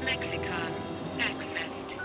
Lexicon accessed.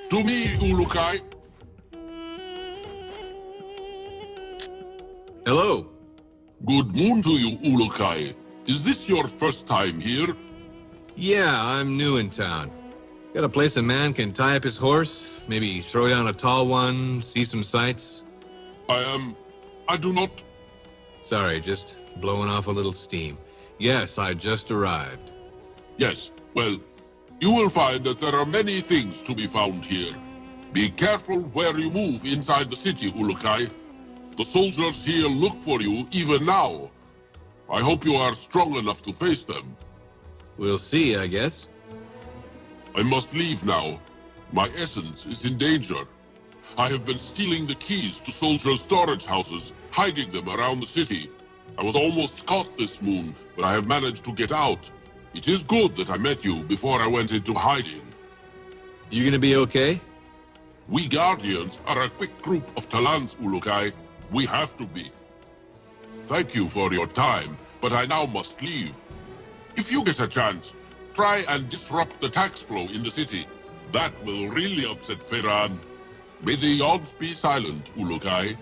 To me, Ulukai. Hello. Good moon to you, Ulukai. Is this your first time here? Yeah, I'm new in town. Got a place a man can tie up his horse, maybe throw down a tall one, see some sights? I do not... Sorry, just blowing off a little steam. Yes, I just arrived. Yes, well, you will find that there are many things to be found here. Be careful where you move inside the city, Ulukai. The soldiers here look for you even now. I hope you are strong enough to face them. We'll see, I guess. I must leave now. My essence is in danger. I have been stealing the keys to soldiers' storage houses, hiding them around the city. I was almost caught this moon, but I have managed to get out. It is good that I met you before I went into hiding. You gonna be okay? We Guardians are a quick group of Talans, Ulukai. We have to be. Thank you for your time, but I now must leave. If you get a chance, try and disrupt the tax flow in the city. That will really upset Ferran. May the odds be silent, Ulukai.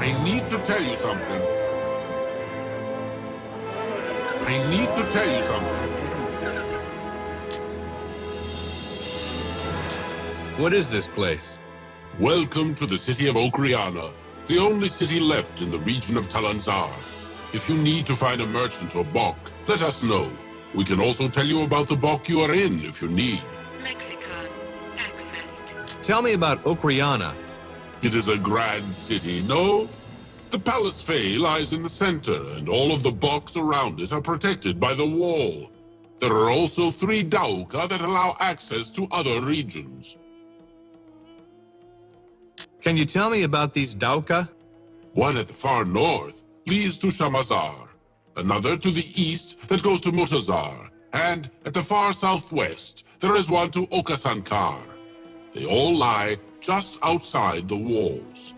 I need to tell you something. I need to tell you something. What is this place? Welcome to the city of Okriana, the only city left in the region of Talanzar. If you need to find a merchant or bok, let us know. We can also tell you about the bok you are in if you need. Lexicon accessed. Tell me about Okriana. It is a grand city, no? The Palace Fae lies in the center, and all of the boks around it are protected by the wall. There are also 3 Dauka that allow access to other regions. Can you tell me about these Dauka? One at the far north leads to Shamazar, another to the east that goes to Mutazar, and at the far southwest there is one to Okasankar. They all lie just outside the walls.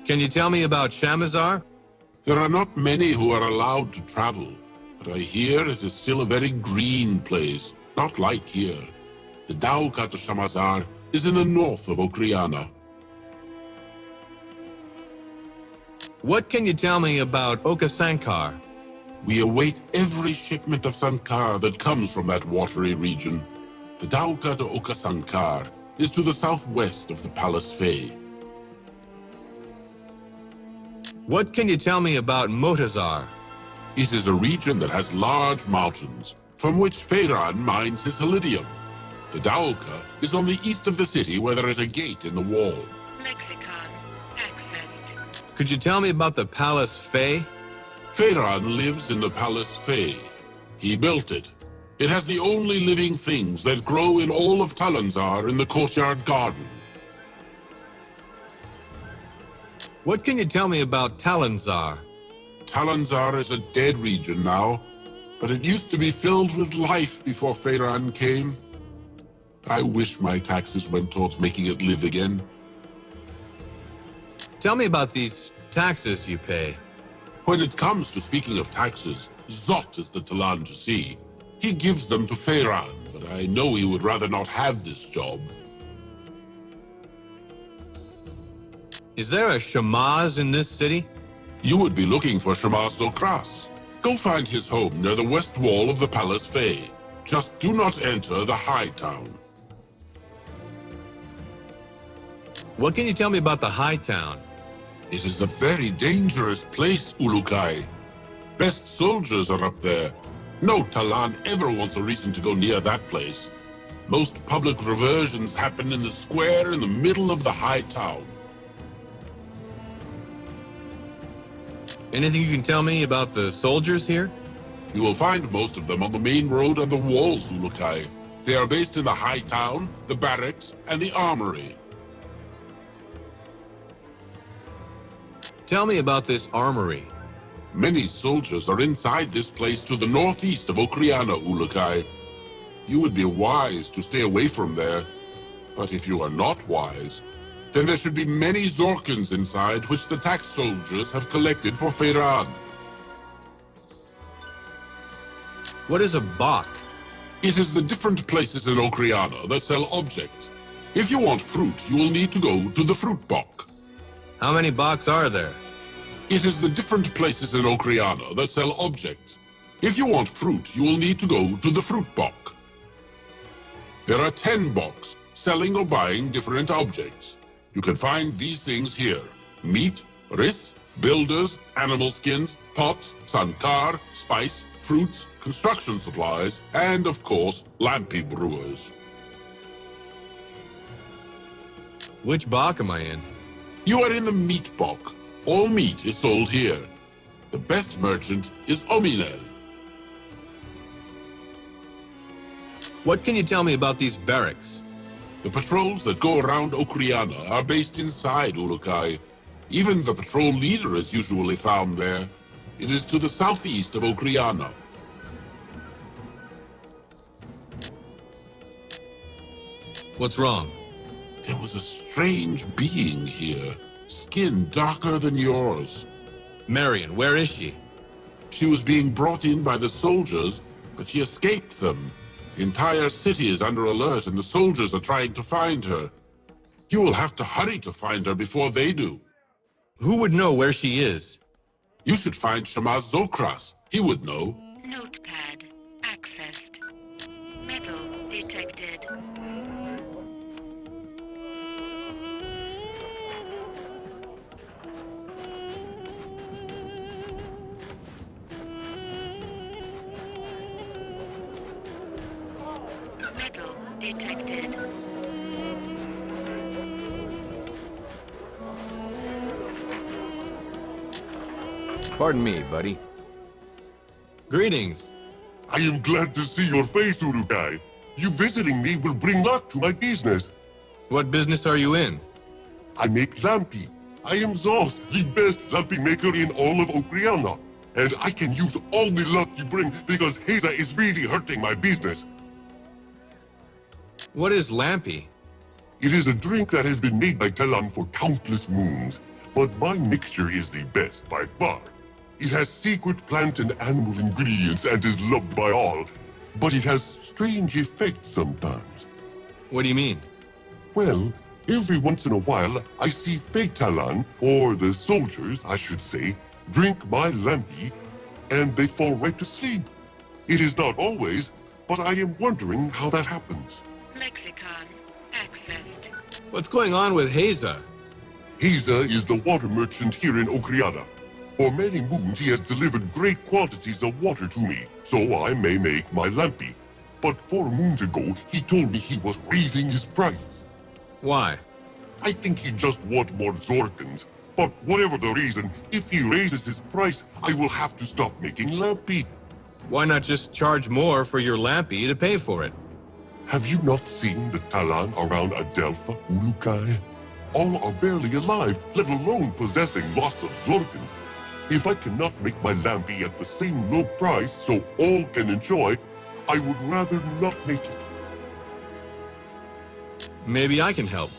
Can you tell me about Shamazar? There are not many who are allowed to travel, but I hear it is still a very green place, not like here. The Dauka to Shamazar is in the north of Okriana. What can you tell me about Okasankar? We await every shipment of Sankar that comes from that watery region. The Dauka to Okasankar is to the southwest of the Palace Fey. What can you tell me about Motazar? It is a region that has large mountains, from which Feyran mines his Helidium. The Daolka is on the east of the city where there is a gate in the wall. Lexicon accessed. Could you tell me about the Palace Fey? Feyran lives in the Palace Fey. He built it. It has the only living things that grow in all of Talanzar in the courtyard garden. What can you tell me about Talanzar? Talanzar is a dead region now, but it used to be filled with life before Feyran came. I wish my taxes went towards making it live again. Tell me about these taxes you pay. When it comes to speaking of taxes, Zot is the Talan to see. He gives them to Feyran, but I know he would rather not have this job. Is there a Shamaz in this city? You would be looking for Shamaz Zokras. Go find his home near the west wall of the Palace Fey. Just do not enter the High Town. What can you tell me about the High Town? It is a very dangerous place, Ulukai. Best soldiers are up there. No Talan ever wants a reason to go near that place. Most public reversions happen in the square in the middle of the High Town. Anything you can tell me about the soldiers here? You will find most of them on the main road and the walls, Ulukai. They are based in the High Town, the barracks, and the armory. Tell me about this armory. Many soldiers are inside this place to the northeast of Okriana, Ulukai. You would be wise to stay away from there. But if you are not wise, then there should be many Zorkins inside which the tax soldiers have collected for Feyran. What is a Bach? It is the different places in Okriana that sell objects. If you want fruit, you will need to go to the fruit Bach. How many Bachs are there? It is the different places in Okriana that sell objects. If you want fruit, you will need to go to the fruit Bach. There are 10 Bachs selling or buying different objects. You can find these things here: meat, ris, builders, animal skins, pots, sankar, spice, fruits, construction supplies, and of course, Lampi brewers. Which Bach am I in? You are in the meat Bach. All meat is sold here. The best merchant is Ominel. What can you tell me about these barracks? The patrols that go around Okriana are based inside Ulukai. Even the patrol leader is usually found there. It is to the southeast of Okriana. What's wrong? There was a strange being here, skin darker than yours. Marion, where is she? She was being brought in by the soldiers, but she escaped them. The entire city is under alert and the soldiers are trying to find her. You will have to hurry to find her before they do. Who would know where she is? You should find Shamaz Zokras. He would know. Notepad accessed. Metal detected. Metal detected. Pardon me, buddy. Greetings. I am glad to see your face, Urukai. You visiting me will bring luck to my business. What business are you in? I make lampi. I am Zoth, the best lampi maker in all of Okriana. And I can use all the luck you bring because Haza is really hurting my business. What is Lampi? It is a drink that has been made by Talan for countless moons, but my mixture is the best by far. It has secret plant and animal ingredients and is loved by all, but it has strange effects sometimes. What do you mean? Well, every once in a while, I see fake Talan, or the soldiers, I should say, drink my lampi, and they fall right to sleep. It is not always, but I am wondering how that happens. Lexicon accessed. What's going on with Haza? Haza is the water merchant here in Okriana. For many moons he has delivered great quantities of water to me, so I may make my lampi. But 4 moons ago, he told me he was raising his price. Why? I think he just wants more Zorkins. But whatever the reason, if he raises his price, I will have to stop making lampi. Why not just charge more for your lampi to pay for it? Have you not seen the Talan around Adelpha, Ulukai? All are barely alive, let alone possessing lots of Zorkins. If I cannot make my lampi at the same low price so all can enjoy, I would rather not make it. Maybe I can help.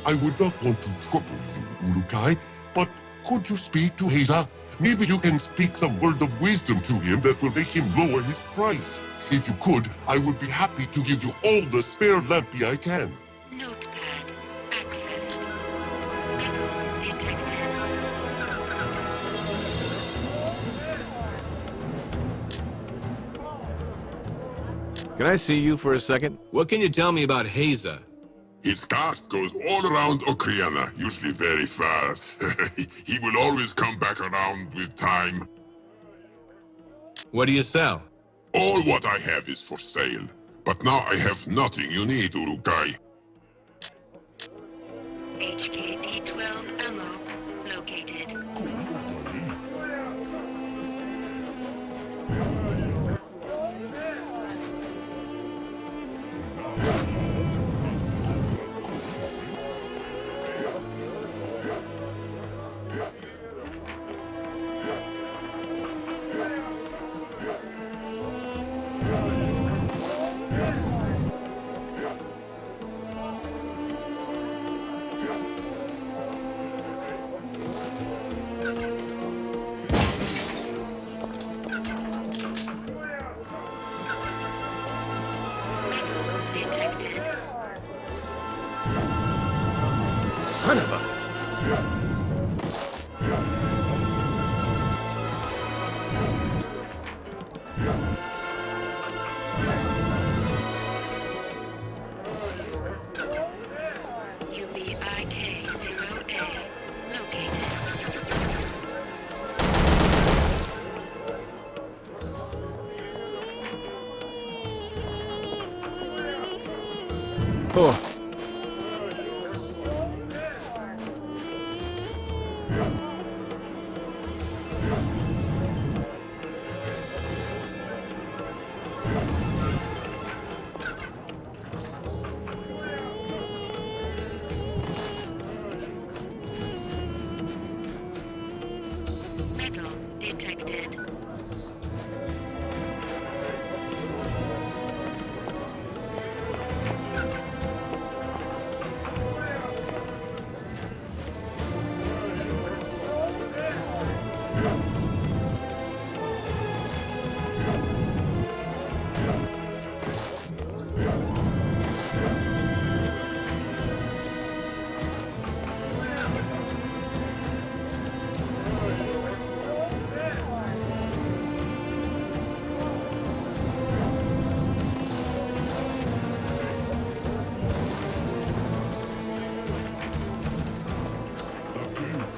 I would not want to trouble you, Ulukai, but could you speak to Haza? Maybe you can speak some word of wisdom to him that will make him lower his price. If you could, I would be happy to give you all the spare lampi I can. Notepad accessed. Metal detected. Can I see you for a second? What can you tell me about Haza? His cast goes all around Okriana, usually very fast. He will always come back around with time. What do you sell? All what I have is for sale. But now I have nothing you need, Urukai. HKP-12 ammo located. Metal detected. Son of a... UBIK-0A located. Oh. Metal detected.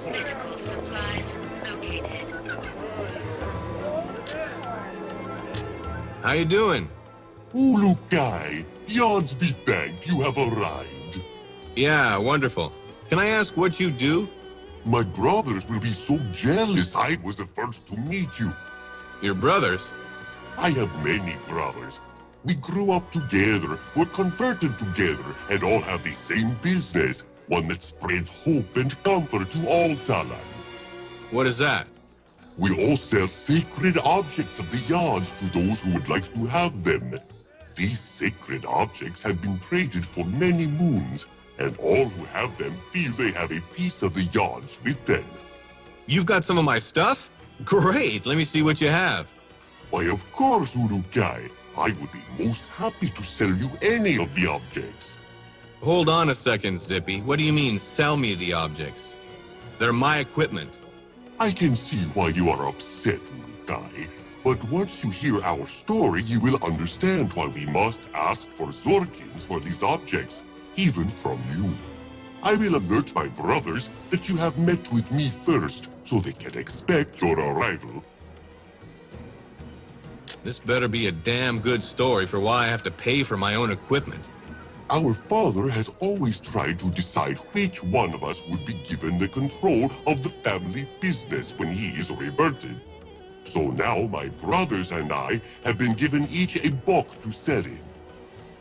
Medical supplies located. How you doing? Ulukai, yards be thanked, you have arrived. Yeah, wonderful. Can I ask what you do? My brothers will be so jealous I was the first to meet you. Your brothers? I have many brothers. We grew up together, were converted together, and all have the same business, one that spreads hope and comfort to all Talan. What is that? We all sell sacred objects of the yards to those who would like to have them. These sacred objects have been traded for many moons, and all who have them feel they have a piece of the yards with them. You've got some of my stuff? Great, let me see what you have. Why, of course, Urukai. I would be most happy to sell you any of the objects. Hold on a second, Zippy. What do you mean, sell me the objects? They're my equipment. I can see why you are upset, Urukai. But once you hear our story, you will understand why we must ask for Zorkins for these objects, even from you. I will alert my brothers that you have met with me first, so they can expect your arrival. This better be a damn good story for why I have to pay for my own equipment. Our father has always tried to decide which one of us would be given the control of the family business when he is reverted. So now my brothers and I have been given each a box to sell in.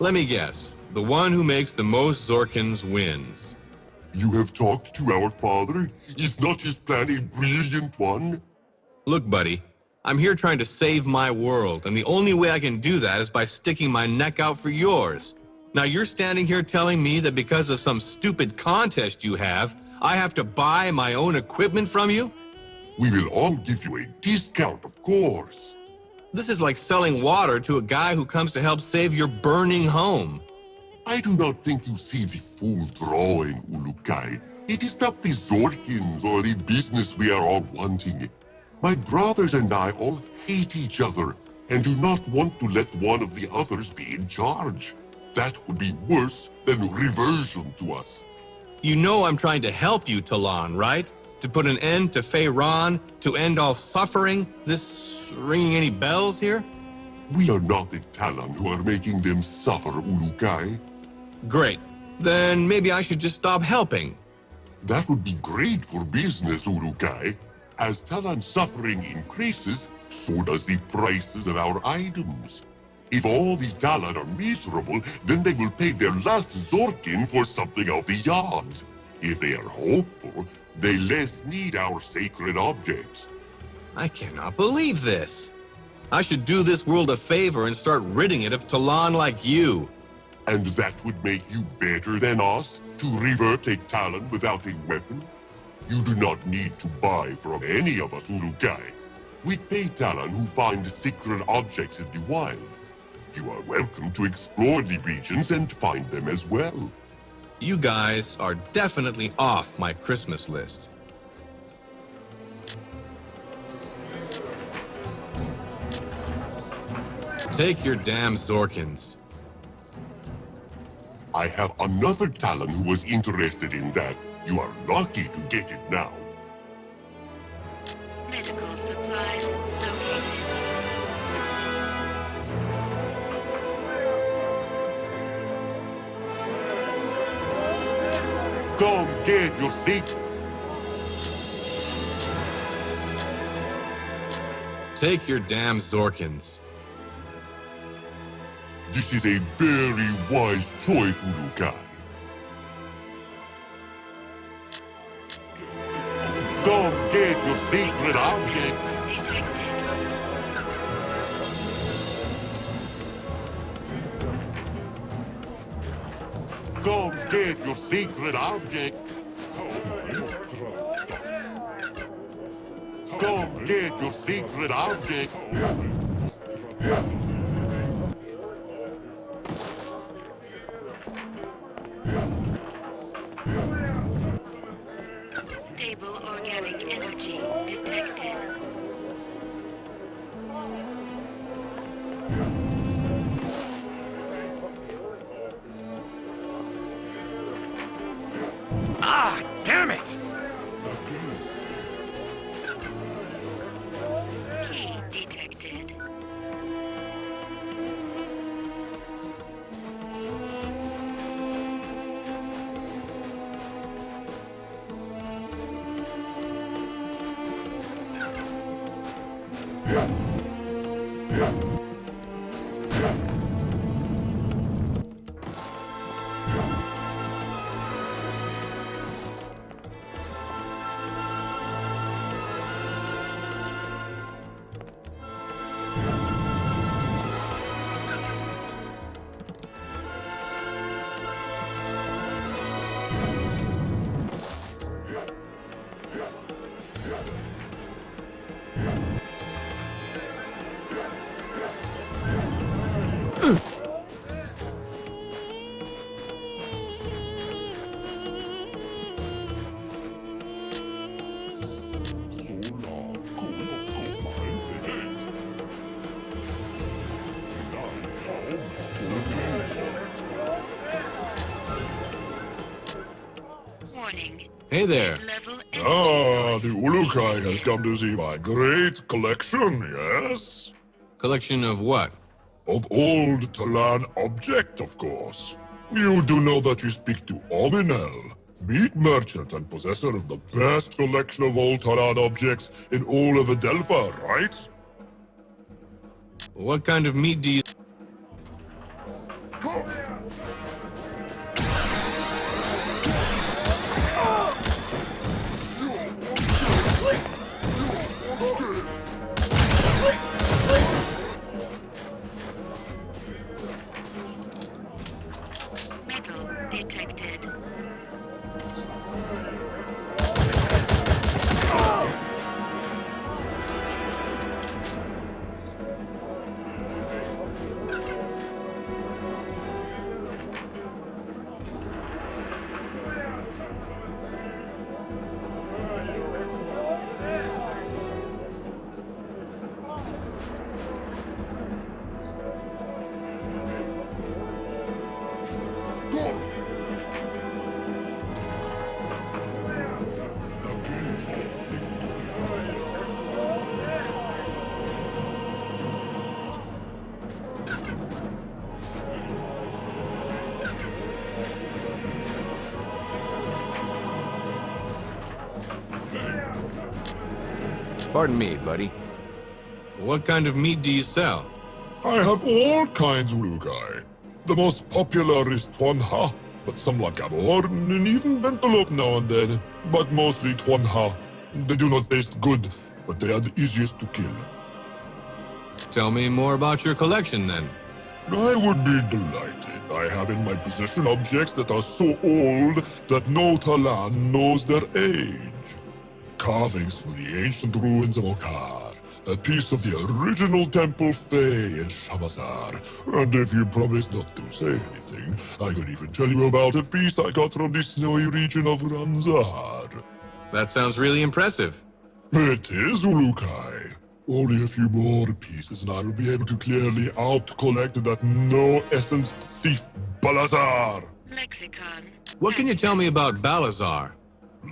Let me guess. The one who makes the most Zorkins wins. You have talked to our father? Is not his plan a brilliant one? Look, buddy, I'm here trying to save my world, and the only way I can do that is by sticking my neck out for yours. Now you're standing here telling me that because of some stupid contest you have, I have to buy my own equipment from you? We will all give you a discount, of course. This is like selling water to a guy who comes to help save your burning home. I do not think you see the full drawing, Ulukai. It is not the Zorkins or the business we are all wanting. My brothers and I all hate each other and do not want to let one of the others be in charge. That would be worse than reversion to us. You know I'm trying to help you, Talon, right? To put an end to Feyron, to end all suffering? This ringing any bells here? We are not the Talon who are making them suffer, Ulukai. Great. Then maybe I should just stop helping. That would be great for business, Ulukai. As Talon suffering increases, so does the prices of our items. If all the Talon are miserable, then they will pay their last Zorkin for something of the odds. If they are hopeful, they less need our sacred objects. I cannot believe this. I should do this world a favor and start ridding it of Talon like you. And that would make you better than us, to revert a Talon without a weapon? You do not need to buy from any of us, Urukai. We pay Talon who find sacred objects in the wild. You are welcome to explore the regions and find them as well. You guys are definitely off my Christmas list. Take your damn Zorkins. I have another Talon who was interested in that. You are lucky to get it now. Medical supplies located. Come get your seat. Take your damn Zorkins. This is a very wise choice, Urukai. Come get your sacred object. Come get your sacred object. Come get your sacred object. Stable organic energy detected. Ah, damn it! Key detected. Hey there. Level Ah, the Ulukai has come to see my great collection, yes? Collection of what? Of old Talan object, of course. You do know that you speak to Ominel, meat merchant and possessor of the best collection of old Talan objects in all of Adelpha, right? What kind of meat do you... metal detected. Pardon me, buddy. What kind of meat do you sell? I have all kinds, Ulukai. The most popular is Tuanha, but some like Gabor and even Ventelope now and then. But mostly Tuanha. They do not taste good, but they are the easiest to kill. Tell me more about your collection, then. I would be delighted. I have in my possession objects that are so old that no Talan knows their age. Carvings from the ancient ruins of Okar, a piece of the original Temple Fey in Shamazar, and if you promise not to say anything, I could even tell you about a piece I got from the snowy region of Ranzar. That sounds really impressive. It is, Ulukai. Only a few more pieces and I will be able to clearly out-collect that no-essence thief Balazar. Lexicon. What can you tell me about Balazar?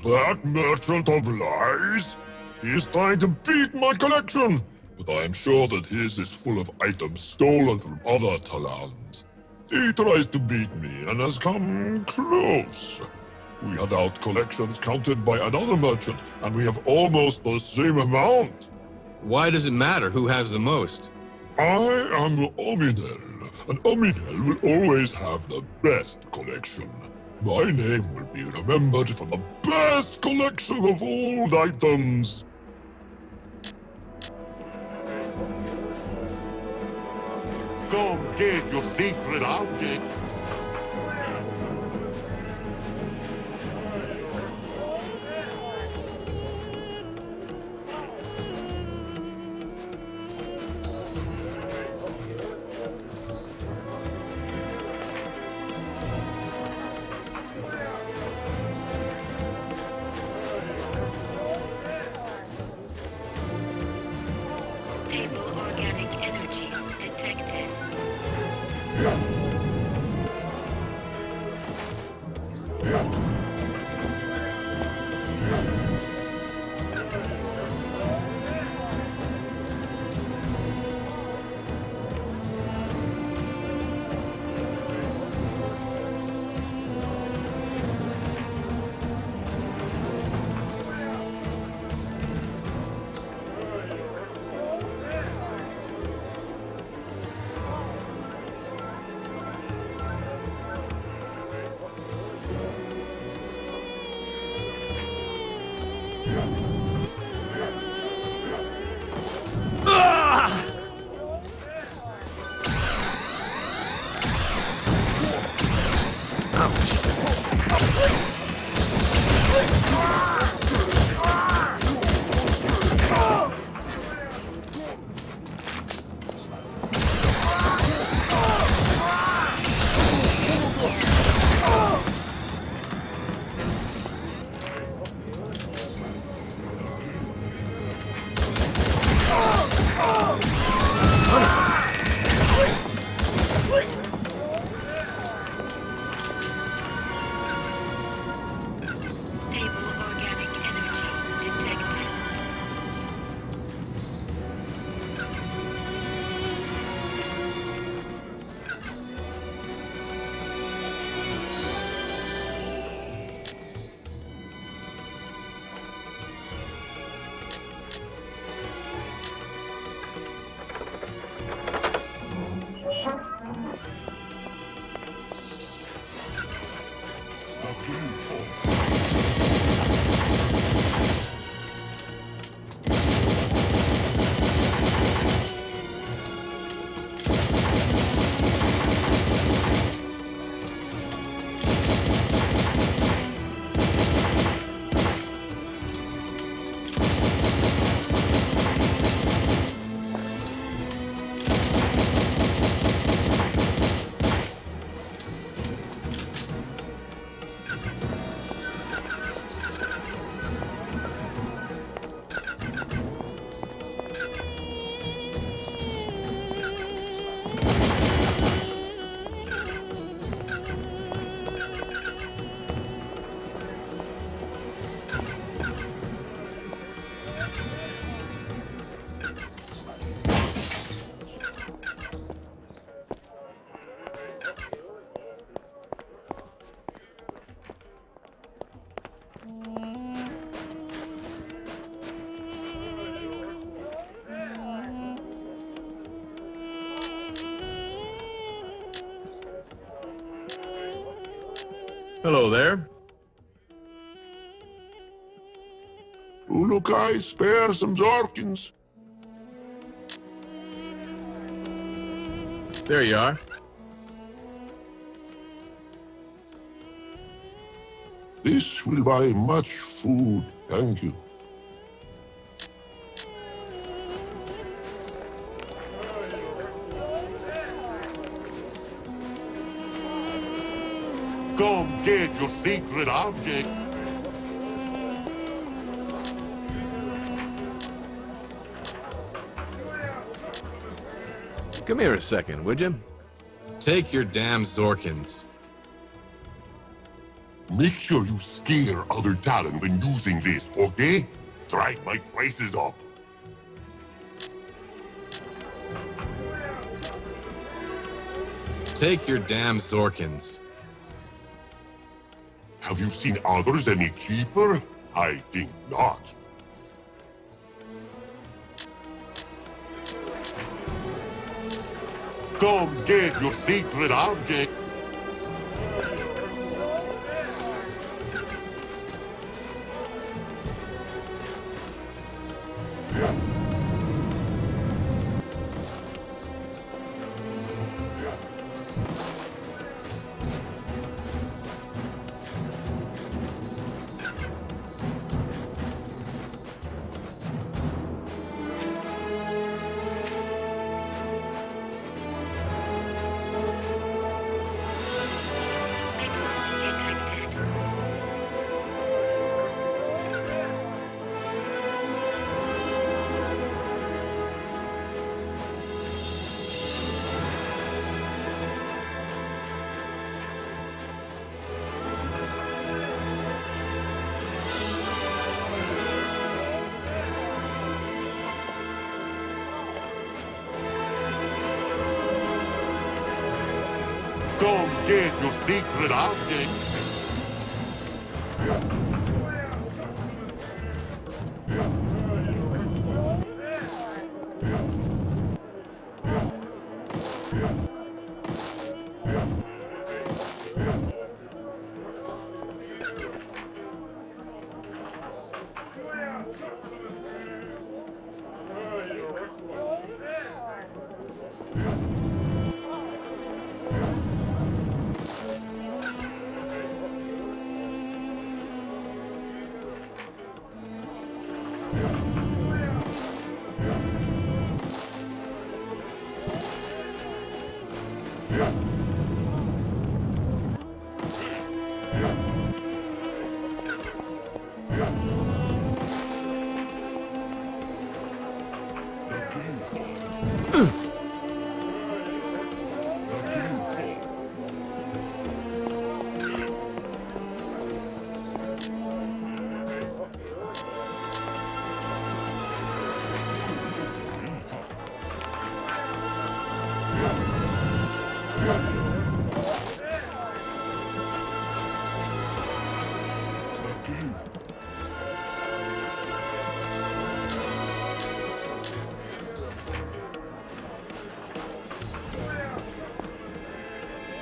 That merchant of lies? He is trying to beat my collection, but I am sure that his is full of items stolen from other Talans. He tries to beat me and has come close. We had out collections counted by another merchant, and we have almost the same amount. Why does it matter who has the most? I am Ominel, and Ominel will always have the best collection. My name will be remembered for the best collection of old items. Come get your secret object. Stable organic energy detected. Stable Hello there. Ulukai, spare some Zorkins. There you are. This will buy much food, thank you. Come get your secret object. Come here a second, would you? Take your damn Zorkins. Make sure you scare other Talon when using this, okay? Drive my prices up. Take your damn Zorkins. Have you seen others any cheaper? I think not. Come get your secret object. Detected. Come get your secret object.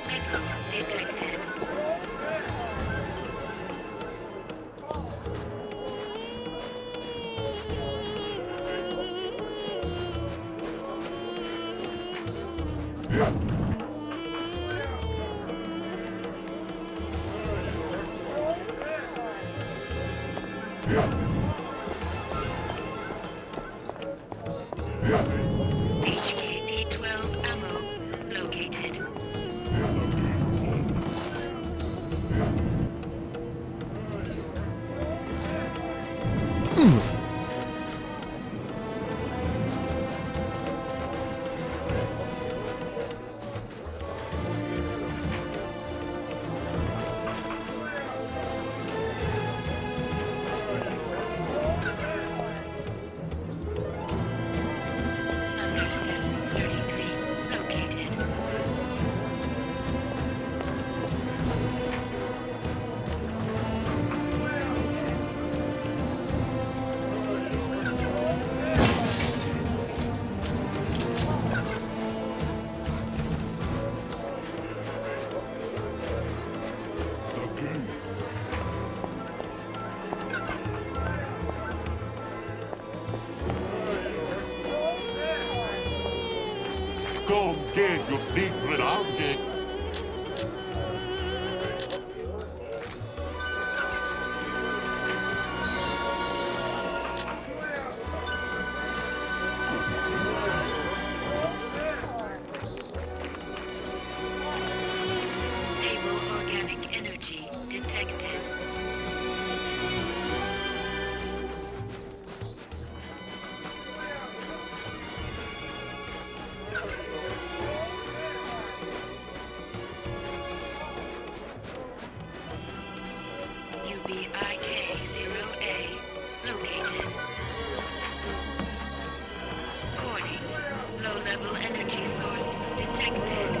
Echo detected. HKP-12 ammo located. Come get your secret object. Stable organic energy detected. UBIK-0A located. Warning. Low-level energy source detected.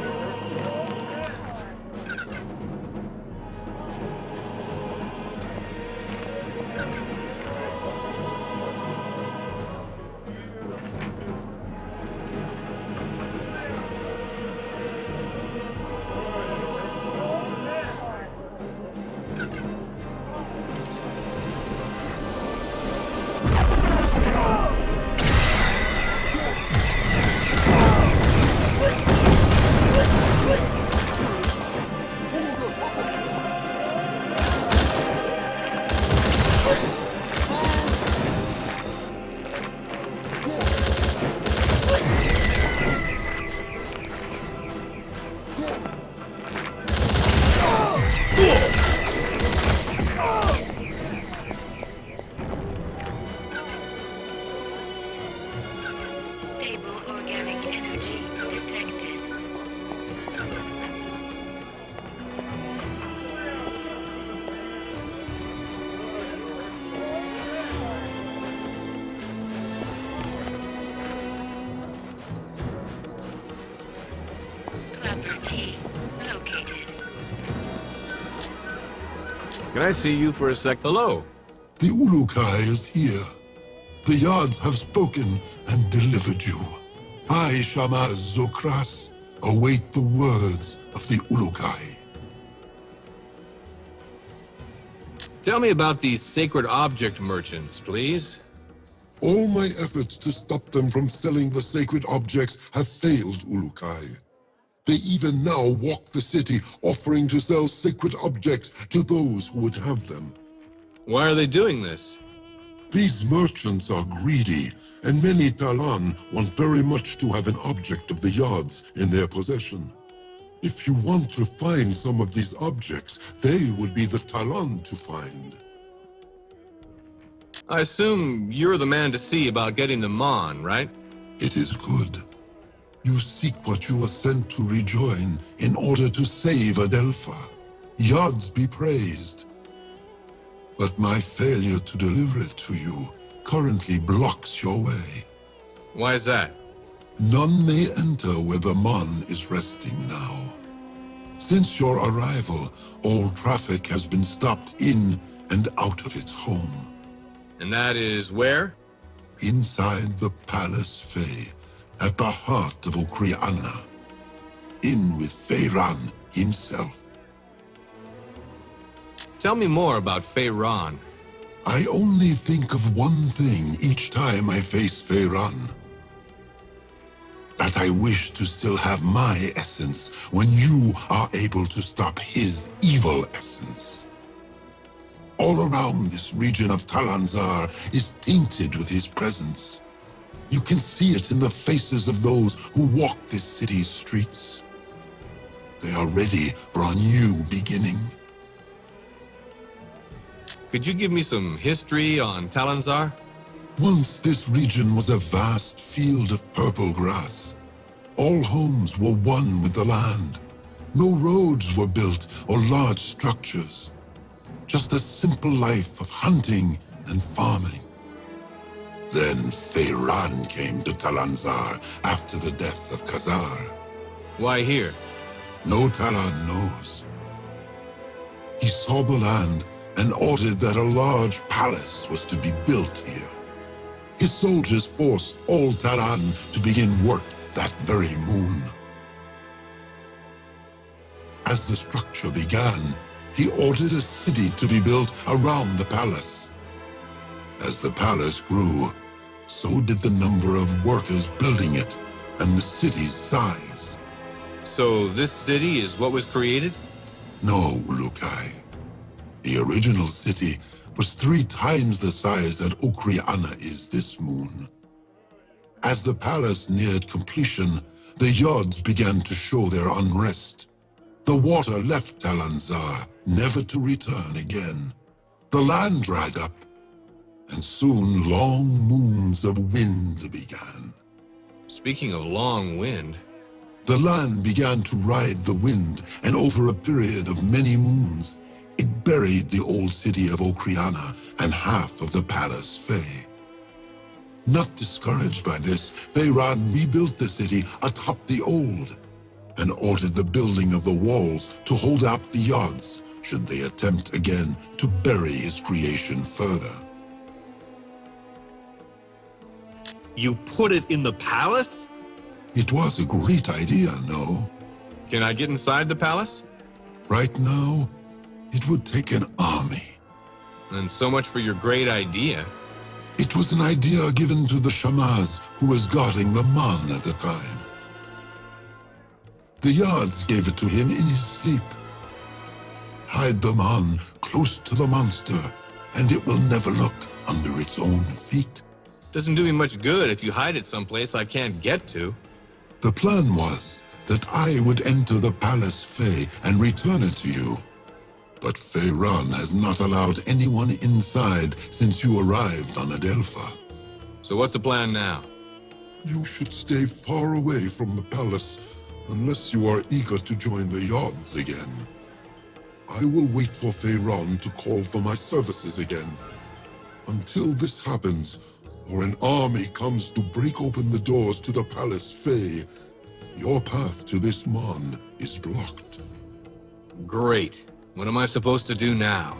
Stable organic energy detected. Clapper T located. Can I see you for a sec? Hello. The Ulukai is here. The Yards have spoken and delivered you. I, Shama Zokras, await the words of the Ulukai. Tell me about these sacred object merchants, please. All my efforts to stop them from selling the sacred objects have failed, Ulukai. They even now walk the city offering to sell sacred objects to those who would have them. Why are they doing this? These merchants are greedy, and many Talan want very much to have an object of the Yards in their possession. If you want to find some of these objects, they would be the Talan to find. I assume you're the man to see about getting them on, right? It is good. You seek what you were sent to rejoin in order to save Adelpha. Yards be praised. But my failure to deliver it to you currently blocks your way. Why is that? None may enter where the Mon is resting now. Since your arrival, all traffic has been stopped in and out of its home. And that is where? Inside the Palace Fey, at the heart of Okriana. In with Feyran himself. Tell me more about Feyran. I only think of one thing each time I face Feyran. That I wish to still have my essence when you are able to stop his evil essence. All around this region of Talanzar is tainted with his presence. You can see it in the faces of those who walk this city's streets. They are ready for a new beginning. Could you give me some history on Talanzar? Once this region was a vast field of purple grass. All homes were one with the land. No roads were built or large structures. Just a simple life of hunting and farming. Then Feyran came to Talanzar after the death of Khazar. Why here? No Talan knows. He saw the land and ordered that a large palace was to be built here. His soldiers forced all Talan to begin work that very moon. As the structure began, he ordered a city to be built around the palace. As the palace grew, so did the number of workers building it, and the city's size. So this city is what was created? No, Ulukai. The original city was 3 times the size that Okriana is this moon. As the palace neared completion, the Yods began to show their unrest. The water left Talanzar, never to return again. The land dried up, and soon long moons of wind began. Speaking of long wind, The land began to ride the wind, and over a period of many moons, it buried the old city of Okriana and half of the palace Fae. Not discouraged by this, Feyran rebuilt the city atop the old, and ordered the building of the walls to hold out the Yods should they attempt again to bury his creation further. you put it in the palace? It was a great idea, no? Can I get inside the palace? Right now, it would take an army. And so much for your great idea. It was an idea given to the Shamaz who was guarding the Mon at the time. The Yards gave it to him in his sleep. Hide the Mon close to the monster, and it will never look under its own feet. Doesn't do me much good if you hide it someplace I can't get to. The plan was that I would enter the Palace Fae and return it to you. But Feyran has not allowed anyone inside since you arrived on Adelpha. So what's the plan now? You should stay far away from the palace unless you are eager to join the Yods again. I will wait for Feyran to call for my services again. Until this happens, or an army comes to break open the doors to the Palace Fae, your path to this Mon is blocked. Great. What am I supposed to do now?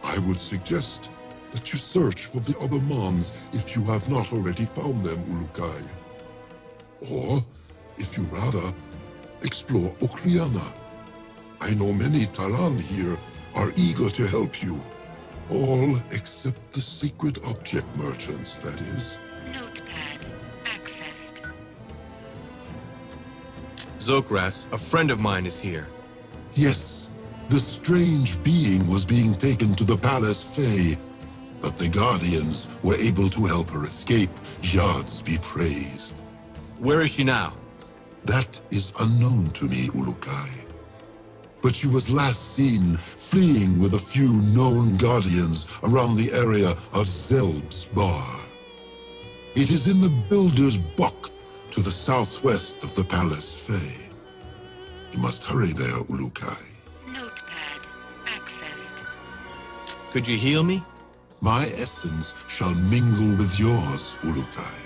I would suggest that you search for the other Mons if you have not already found them, Ulukai. Or, if you rather, explore Okriana. I know many Talan here are eager to help you. All except the secret object merchants, that is. Notepad accessed. Zokras, a friend of mine is here. Yes, the strange being was being taken to the Palace Fae, but the Guardians were able to help her escape. Yards be praised. Where is she now? That is unknown to me, Ulukai. But she was last seen fleeing with a few known Guardians around the area of Zelb's Bar. It is in the Builder's Buck to the southwest of the Palace Fae. You must hurry there, Ulukai. Notepad accessed. Could you heal me? My essence shall mingle with yours, Ulukai.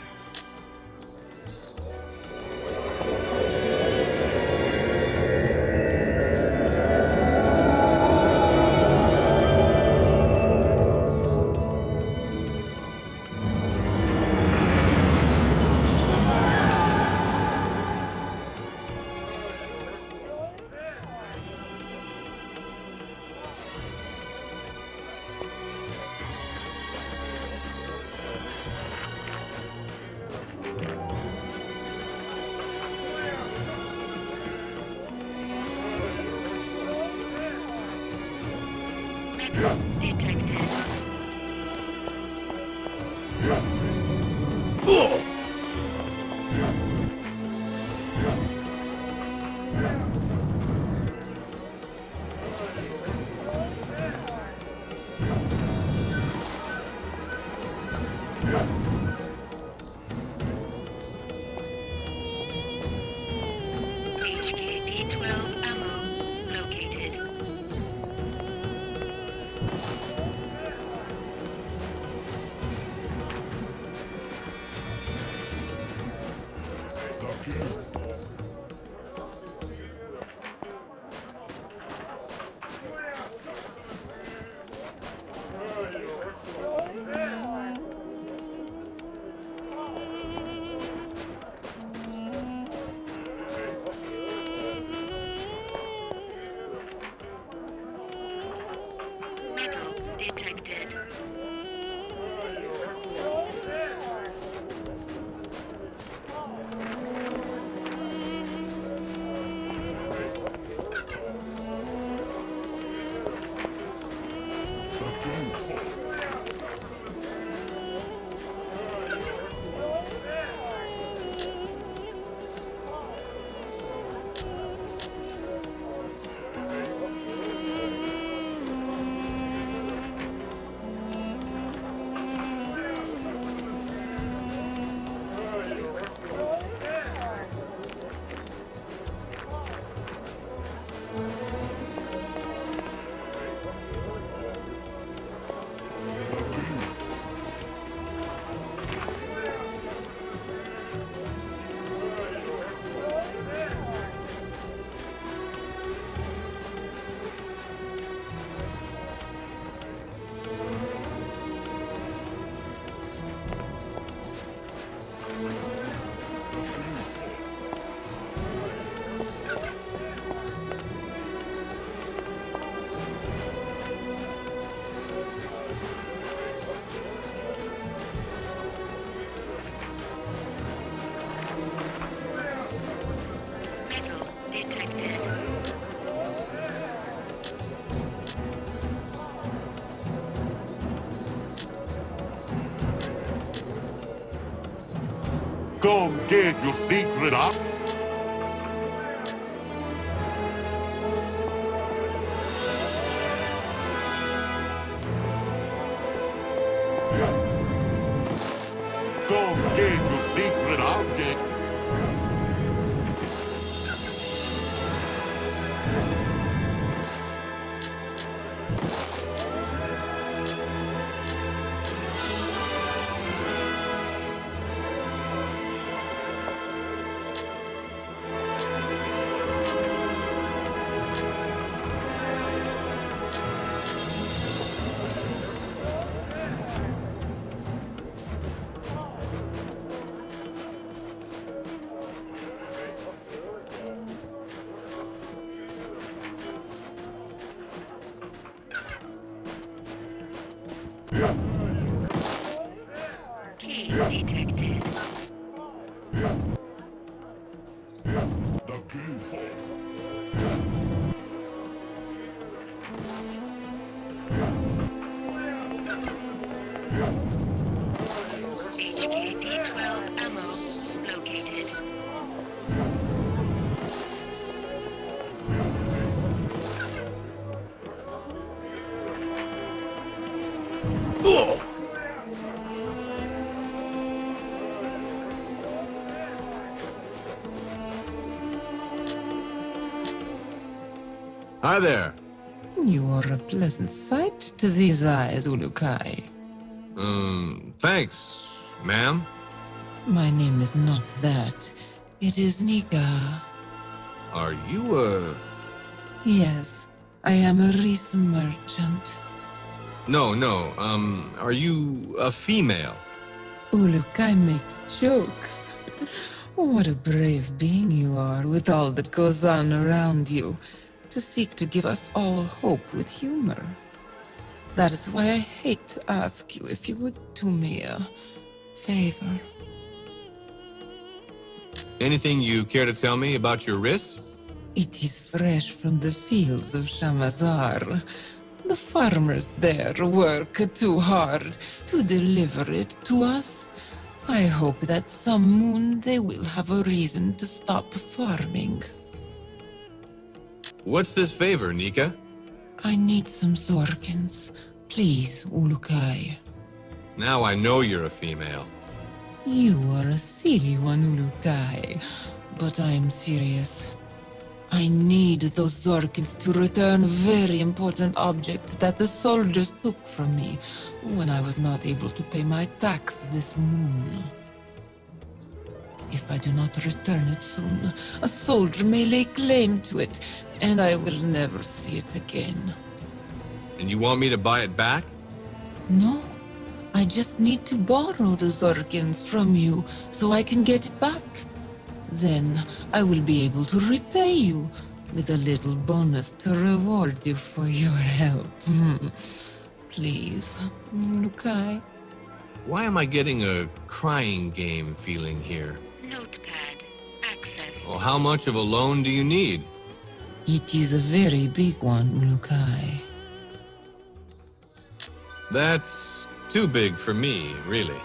Detected. HKP-12 ammo located. Metal detected. Come get your secret out. Come get your secret object. Key detected. The key. HKP-12 ammo located. Hi there. You are a pleasant sight to these eyes, Ulukai. Thanks, ma'am. My name is not that. It is Nika. Are you, Yes, I am a Reese merchant. No, are you a female? Ulukai makes jokes. What a brave being you are with all that goes on around you, to seek to give us all hope with humor. That is why I hate to ask you if you would do me a favor. Anything you care to tell me about your wrist? It is fresh from the fields of Shamazar. The farmers there work too hard to deliver it to us. I hope that some moon they will have a reason to stop farming. What's this favor, Nika? I need some Zorkins. Please, Ulukai. Now I know you're a female. You are a silly one, Ulukai. But I'm serious. I need those Zorkins to return a very important object that the soldiers took from me when I was not able to pay my tax this moon. If I do not return it soon, a soldier may lay claim to it, and I will never see it again. And you want me to buy it back? No, I just need to borrow the Zorkins from you so I can get it back. Then I will be able to repay you with a little bonus to reward you for your help. Please, Lukai. Why am I getting a crying game feeling here? Notepad access. Well, how much of a loan do you need? It is a very big one, Lukai. That's too big for me, really.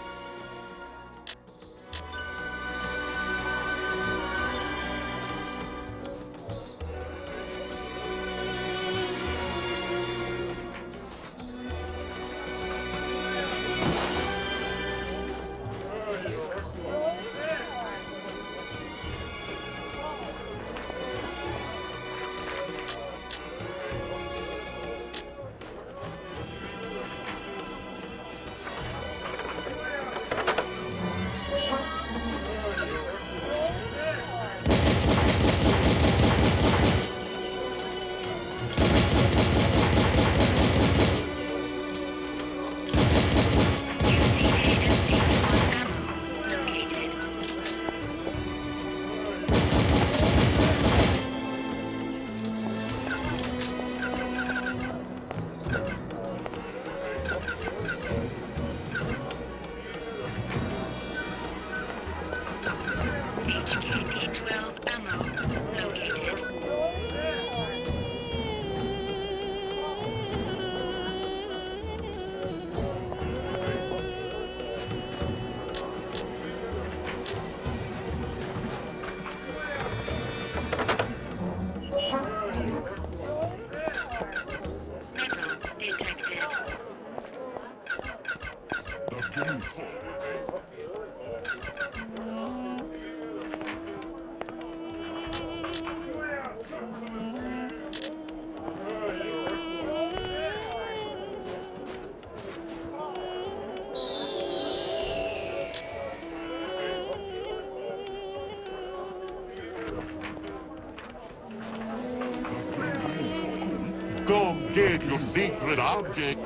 Come get your secret object.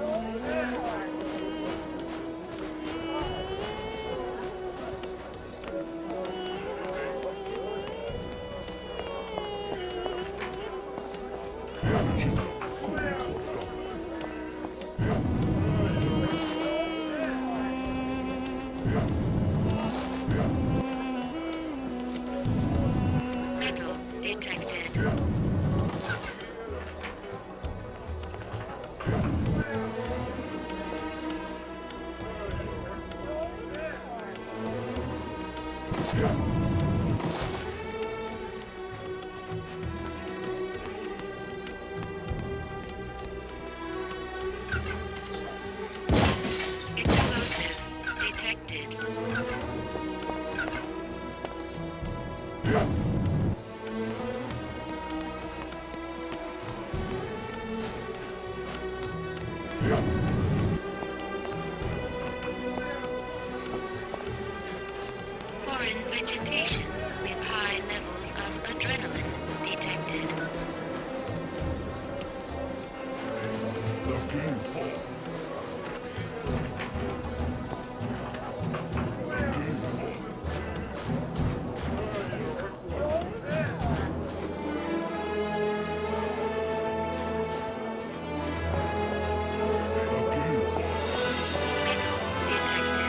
Metal detected. Explosive detected. Foreign vegetation with high levels of adrenaline detected. Metal detected.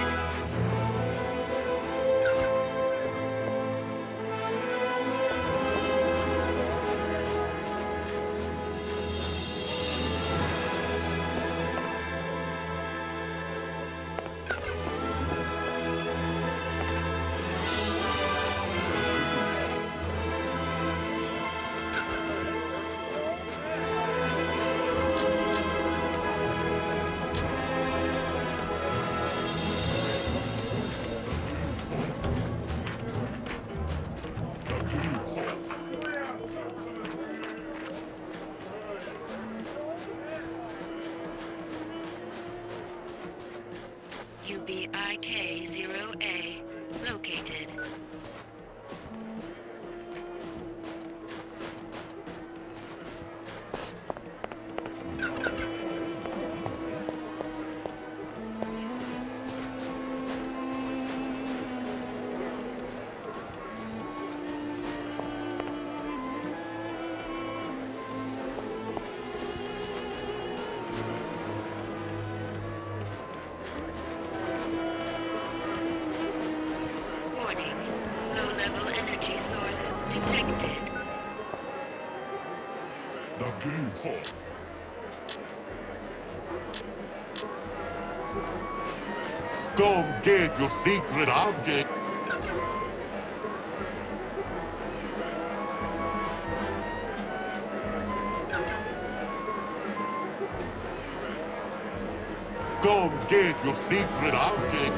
UBIK-0A located. Warning. Low-level energy source detected. Come get your secret object. Come get your secret object.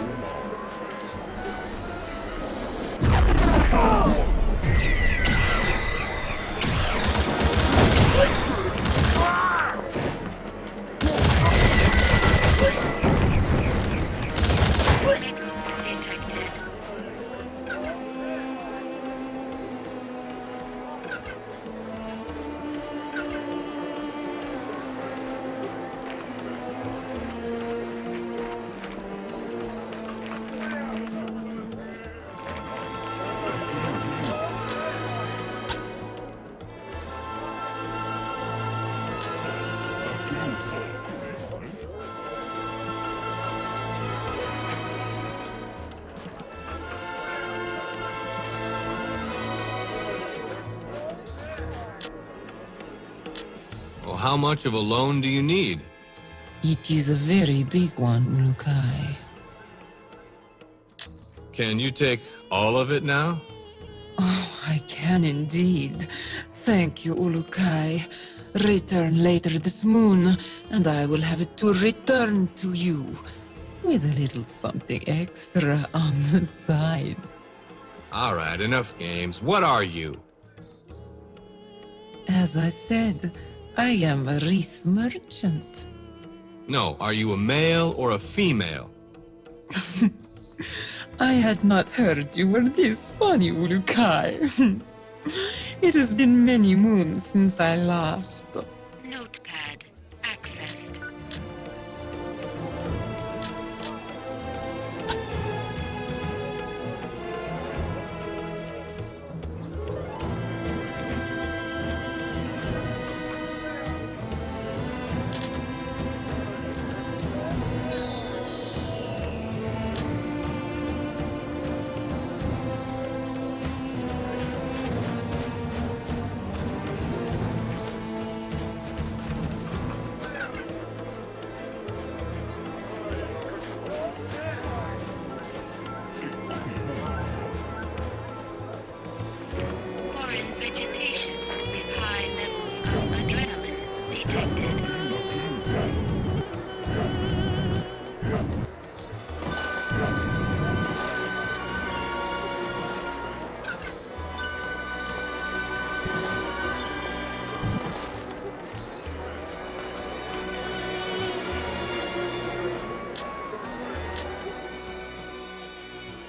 Metal detected. Well, how much of a loan do you need? It is a very big one, Ulukai. Can you take all of it now? Oh, I can indeed. Thank you, Ulukai. Return later this moon, and I will have it to return to you. With a little something extra on the side. All right, enough games. What are you? As I said, I am a Reese merchant. No, are you a male or a female? I had not heard you were this funny, Ulukai. It has been many moons since I laughed. Notepad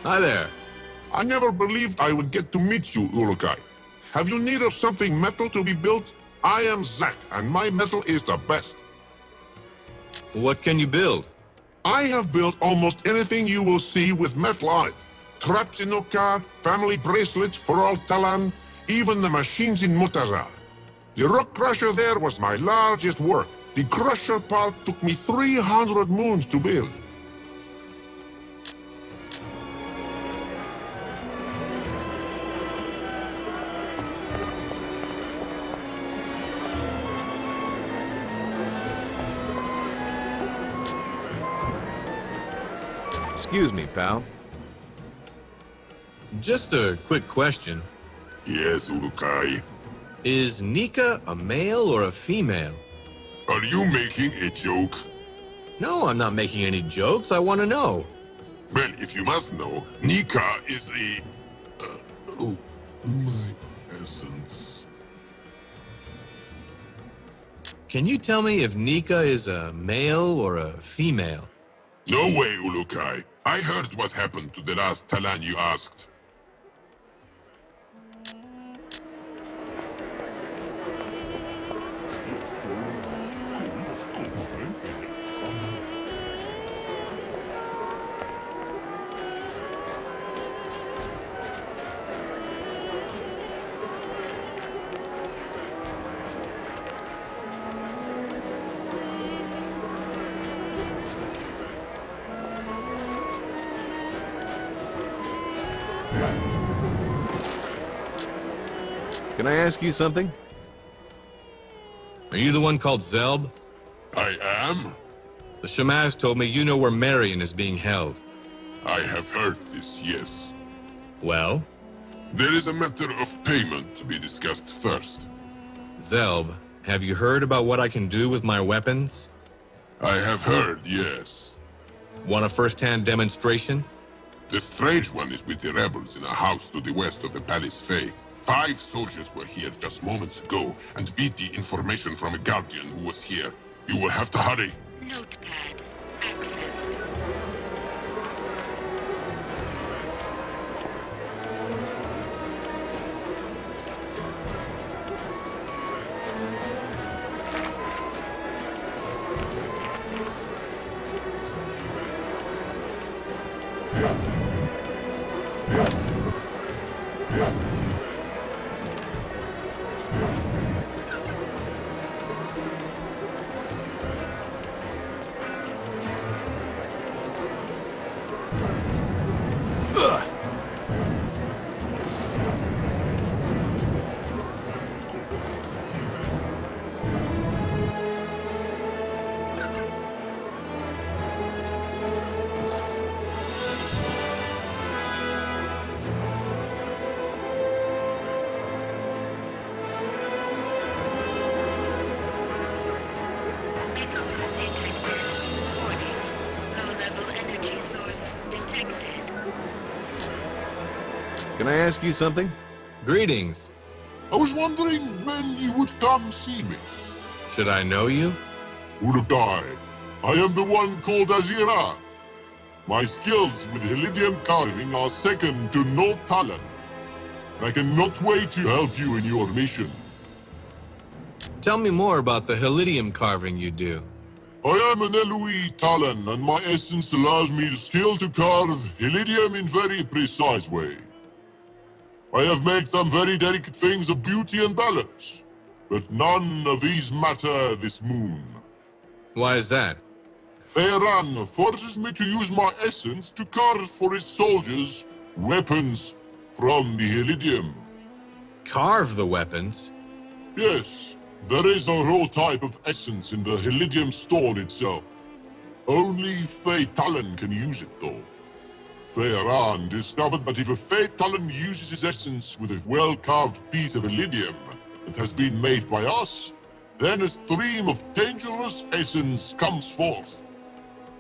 Hi there. I never believed I would get to meet you, Urukai. Have you need of something metal to be built? I am Zack, and my metal is the best. What can you build? I have built almost anything you will see with metal on it. Traps in Okar, family bracelets for all Talan, even the machines in Mutazar. The rock crusher there was my largest work. The crusher part took me 300 moons to build. Excuse me, pal. Just a quick question. Yes, Urukai. Is Nika a male or a female? Are you making a joke? No, I'm not making any jokes. I want to know. Well, if you must know, Nika is a... oh, my essence. Can you tell me if Nika is a male or a female? No way, Urukai. I heard what happened to the last Talan you asked. Can I ask you something? Are you the one called Zelb? I am? The Shamaz told me you know where Marion is being held. I have heard this, yes. Well? There is a matter of payment to be discussed first. Zelb, have you heard about what I can do with my weapons? I have heard, yes. Want a first-hand demonstration? The strange one is with the rebels in a house to the west of the Palace Fae. 5 soldiers were here just moments ago and beat the information from a guardian who was here. You will have to hurry. Notepad. Accessed. Can I ask you something? Greetings. I was wondering when you would come see me. Should I know you? Urukai, I am the one called Azirat. My skills with Helidium carving are second to no talent. I cannot wait to help you in your mission. Tell me more about the Helidium carving you do. I am an Eloi Talon, and my essence allows me the skill to carve Helidium in very precise way. I have made some very delicate things of beauty and balance, but none of these matter this moon. Why is that? Theran forces me to use my essence to carve for his soldiers weapons from the Helidium. Carve the weapons? Yes, there is a raw type of essence in the Helidium stone itself. Only Fey Talon can use it though. Theran discovered that if a Fey Talon uses his essence with a well-carved piece of Helidium that has been made by us, then a stream of dangerous essence comes forth.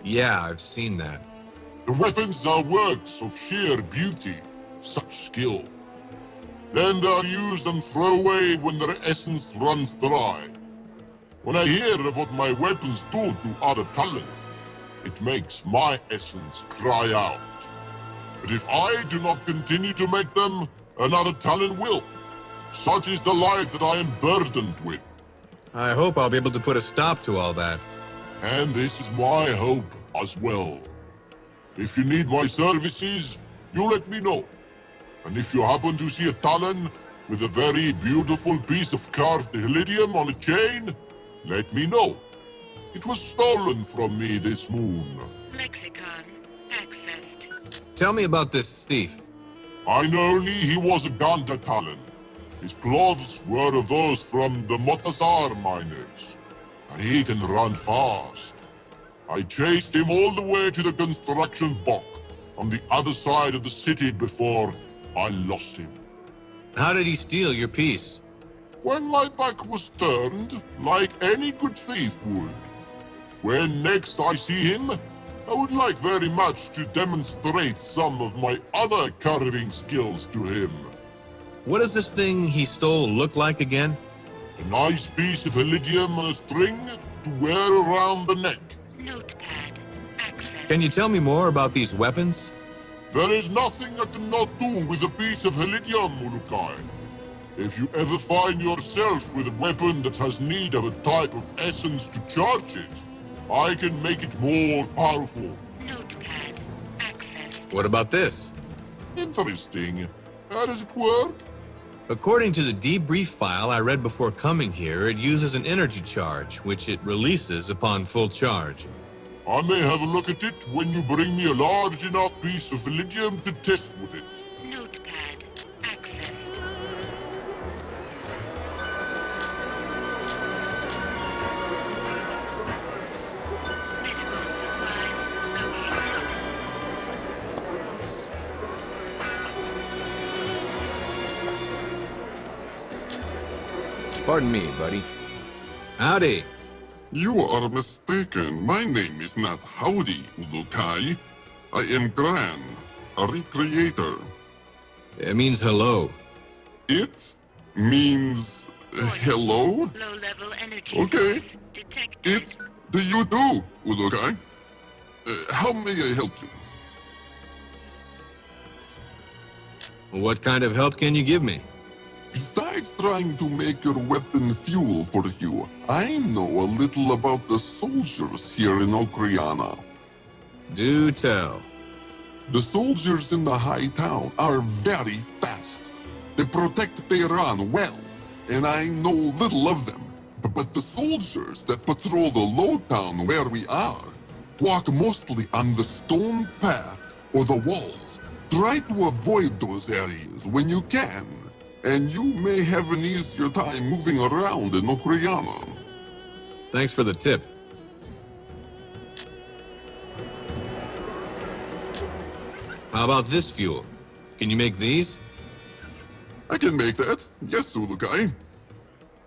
Yeah, I've seen that. The weapons are works of sheer beauty, such skill. Then they are used and thrown away when their essence runs dry. When I hear of what my weapons do to other talent, it makes my essence cry out. But if I do not continue to make them, another Talon will. Such is the life that I am burdened with. I hope I'll be able to put a stop to all that. And this is my hope as well. If you need my services, you let me know. And if you happen to see a Talon with a very beautiful piece of carved Helidium on a chain, let me know. It was stolen from me this moon. Lexicon accessed. Tell me about this thief. I know only he was a Ganta Talon. His clothes were of those from the Motasar miners. And he can run fast. I chased him all the way to the construction dock on the other side of the city before I lost him. How did he steal your piece? When my back was turned, like any good thief would. When next I see him, I would like very much to demonstrate some of my other carving skills to him. What does this thing he stole look like again? A nice piece of Helidium on a string to wear around the neck. Notepad accessed. Can you tell me more about these weapons? There is nothing I cannot do with a piece of Helidium, Ulukai. If you ever find yourself with a weapon that has need of a type of essence to charge it, I can make it more powerful. Notepad accessed. What about this? Interesting. How does it work? According to the debrief file I read before coming here, it uses an energy charge, which it releases upon full charge. I may have a look at it when you bring me a large enough piece of Helidium to test with it. Notepad accessed. Medical supplies located. Pardon me, buddy. Howdy. You are mistaken. My name is not Howdy, Ulukai. I am Gran, a recreator. It means hello. It means hello? Low-level energy Okay. source detected. It do you do, Ulukai? How may I help you? What kind of help can you give me? Besides trying to make your weapon fuel for you, I know a little about the soldiers here in Okriana. Do tell. The soldiers in the high town are very fast. They protect Tehran well, and I know little of them. But the soldiers that patrol the low town where we are walk mostly on the stone path or the walls. Try to avoid those areas when you can, and you may have an easier time moving around in Okriana. Thanks for the tip. How about this fuel? Can you make these? I can make that. Yes, Ulukai.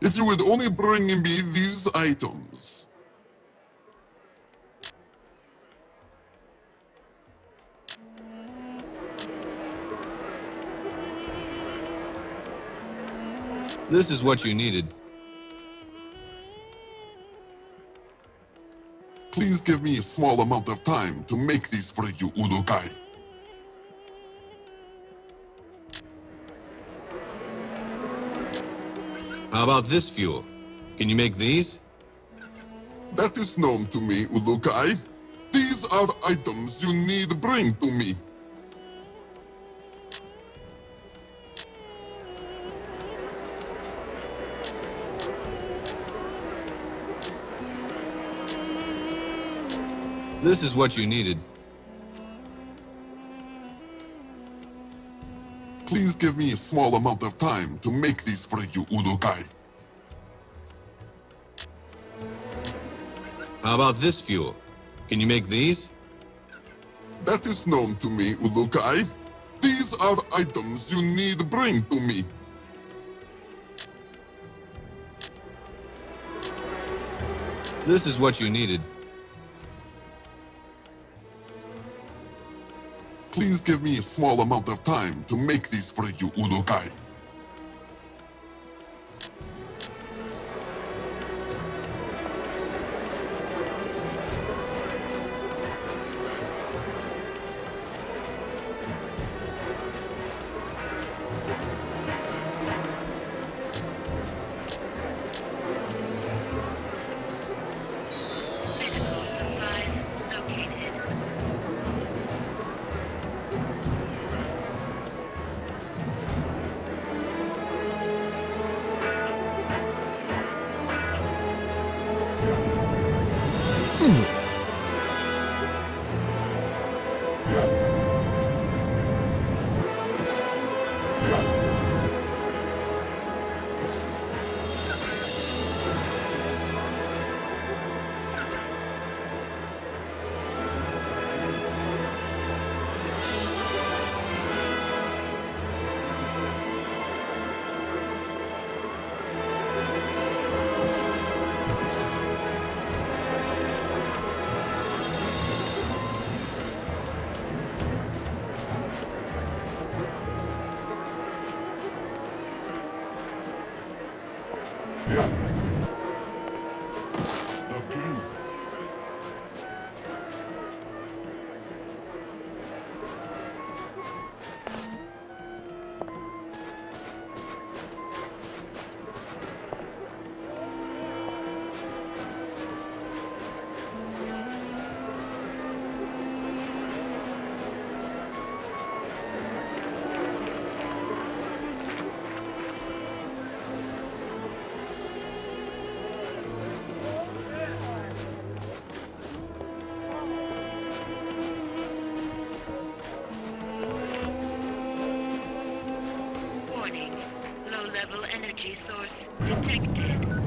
If you would only bring me these items. This is what you needed. Please give me a small amount of time to make these for you, Ulukai. How about this fuel? Can you make these? That is known to me, Ulukai. These are items you need bring to me. This is what you needed. Please give me a small amount of time to make these for you, Ulukai. How about this fuel? Can you make these? That is known to me, Ulukai. These are items you need bring to me. This is what you needed. Please give me a small amount of time to make these for you, Ulukai. The king. Warning. Low-level energy source detected.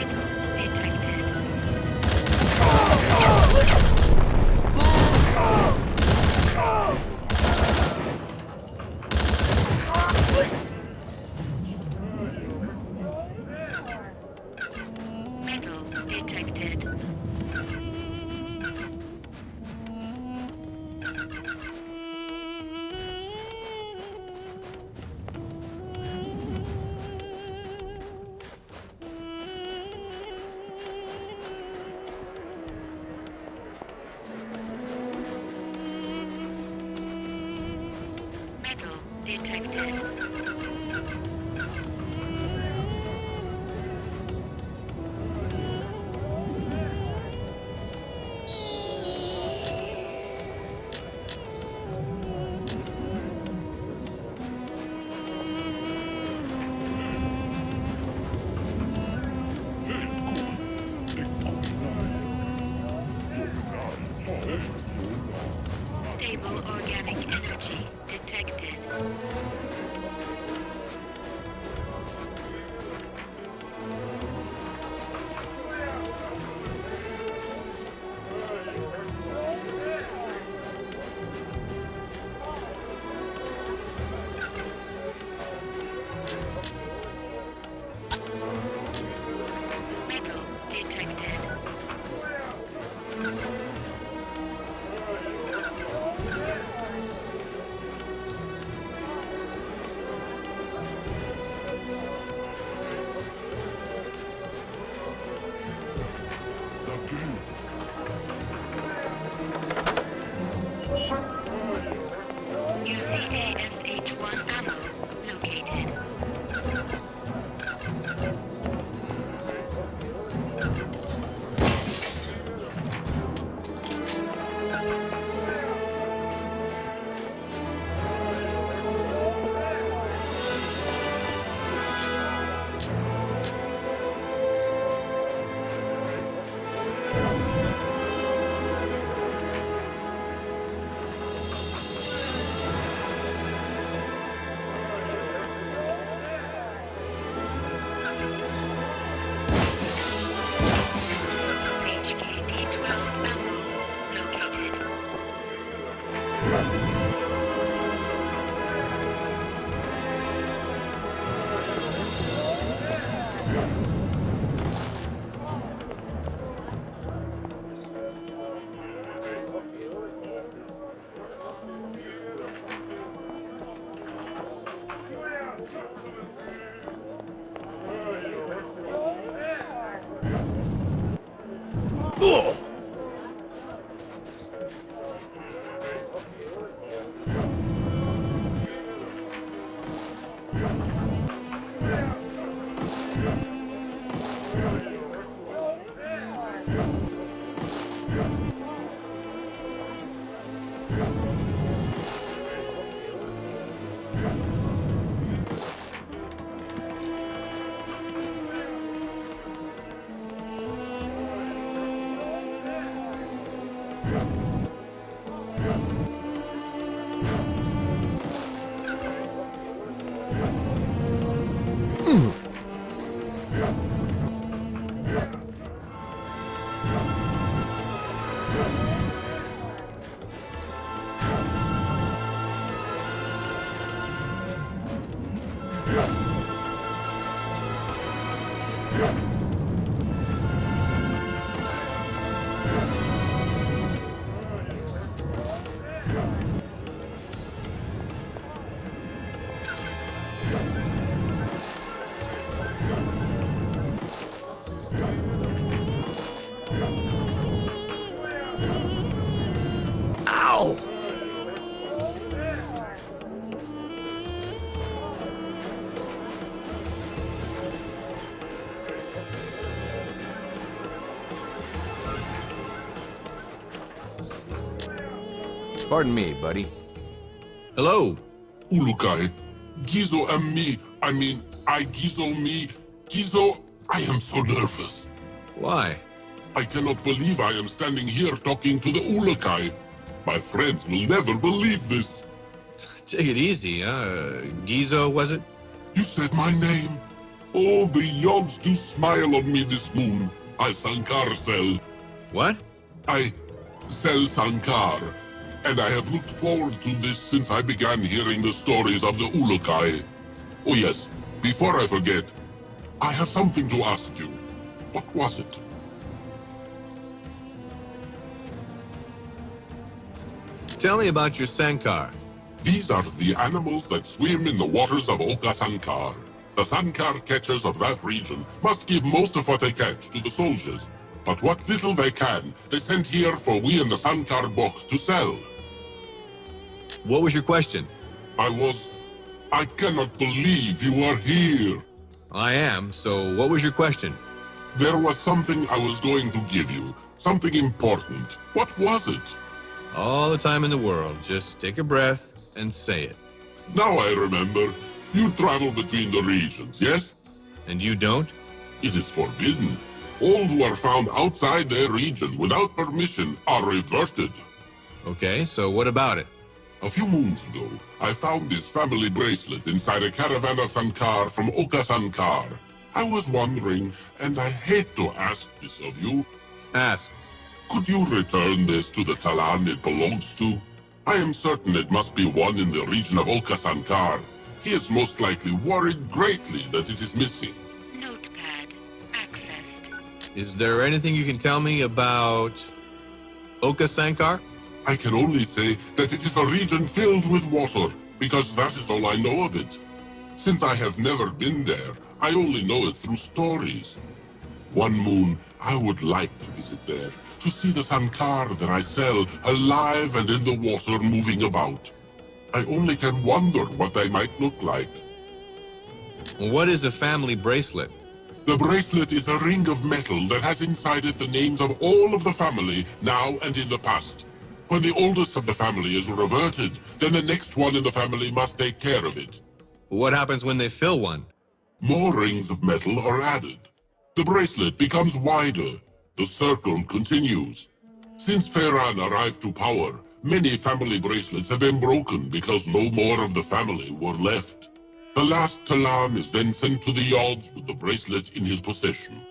Metal detected. Metal detected. Metal detected. Metal detected. Stable organic energy detected. Metal detected. The king. UCASH-1 ammo located. HKP-12 ammo located. Ow! Pardon me, buddy. Hello. Ulukai, Gizo am me. I Gizo me. Gizo, I am so nervous. Why? I cannot believe I am standing here talking to the Ulukai. My friends will never believe this. Take it easy, Gizo, was it? You said my name. Oh, the yogs do smile on me this moon. I Sankar sell. What? I sell Sankar. And I have looked forward to this since I began hearing the stories of the Ulukai. Oh yes, before I forget, I have something to ask you. What was it? Tell me about your Sankar. These are the animals that swim in the waters of Oka Sankar. The Sankar catchers of that region must give most of what they catch to the soldiers. But what little they can, they send here for we in the Sankar Bok to sell. What was your question? I cannot believe you are here. I am, so what was your question? There was something I was going to give you. Something important. What was it? All the time in the world. Just take a breath and say it. Now I remember. You travel between the regions, yes? And you don't? It is forbidden. All who are found outside their region without permission are reverted. Okay, so what about it? A few moons ago, I found this family bracelet inside a caravan of Sankar from Oka Sankar. I was wondering, and I hate to ask this of you, Ask. could you return this to the Talan it belongs to? I am certain it must be one in the region of Oka Sankar. He is most likely worried greatly that it is missing. Notepad accessed. Is there anything you can tell me about Oka Sankar? I can only say that it is a region filled with water, because that is all I know of it. Since I have never been there, I only know it through stories. One moon, I would like to visit there, to see the Sankar that I sell alive and in the water moving about. I only can wonder what they might look like. What is a family bracelet? The bracelet is a ring of metal that has inside it the names of all of the family, now and in the past. When the oldest of the family is reverted, then the next one in the family must take care of it. What happens when they fill one? More rings of metal are added. The bracelet becomes wider. The circle continues. Since Ferran arrived to power, many family bracelets have been broken because no more of the family were left. The last Talan is then sent to the yards with the bracelet in his possession.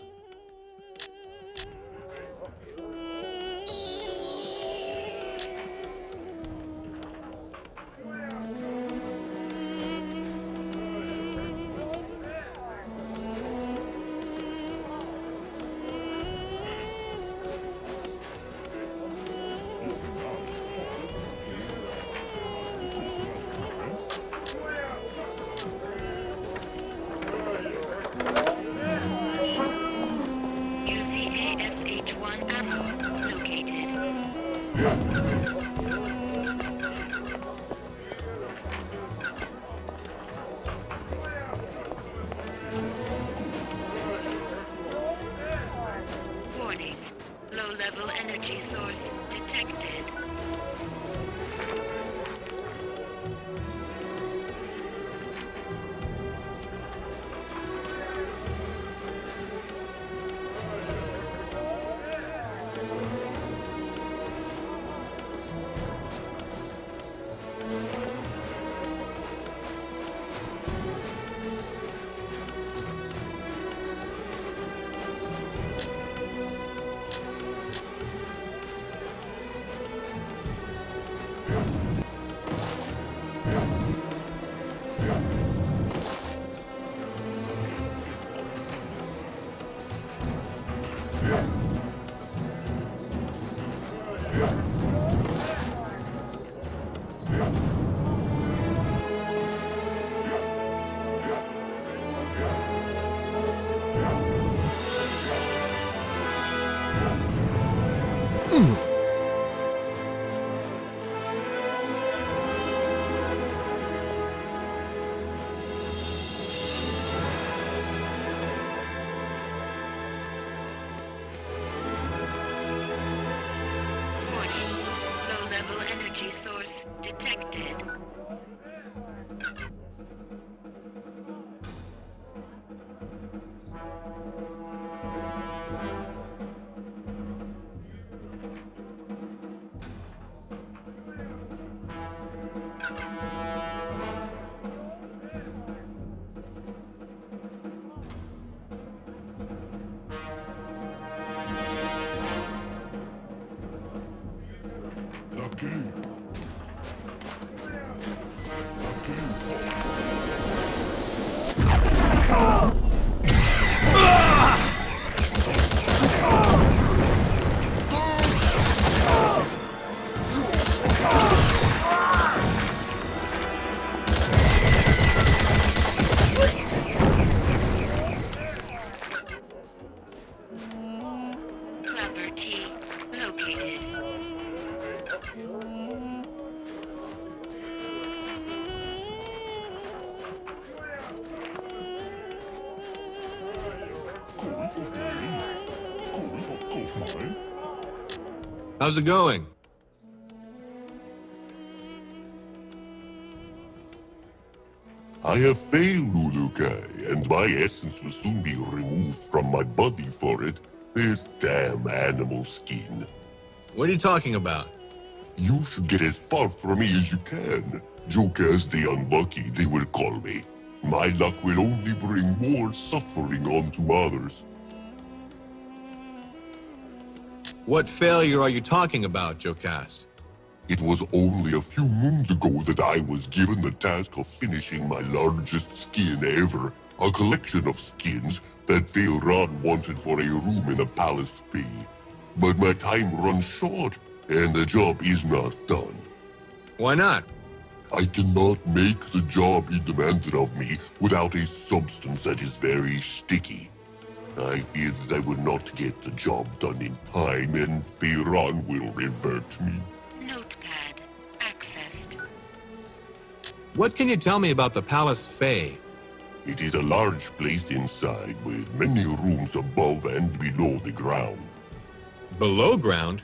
How's it going? I have failed, Ulukai, and my essence will soon be removed from my body for it. This damn animal skin. What are you talking about? You should get as far from me as you can. Jokers the unlucky, they will call me. My luck will only bring more suffering onto others. What failure are you talking about, Jokas? It was only a few moons ago that I was given the task of finishing my largest skin ever, a collection of skins that Theoran wanted for a room in the palace fee. But my time runs short, and the job is not done. Why not? I cannot make the job he demanded of me without a substance that is very sticky. I fear that I will not get the job done in time, and Theoran will revert me. Notepad accessed. What can you tell me about the Palace Fae? It is a large place inside, with many rooms above and below the ground. Below ground?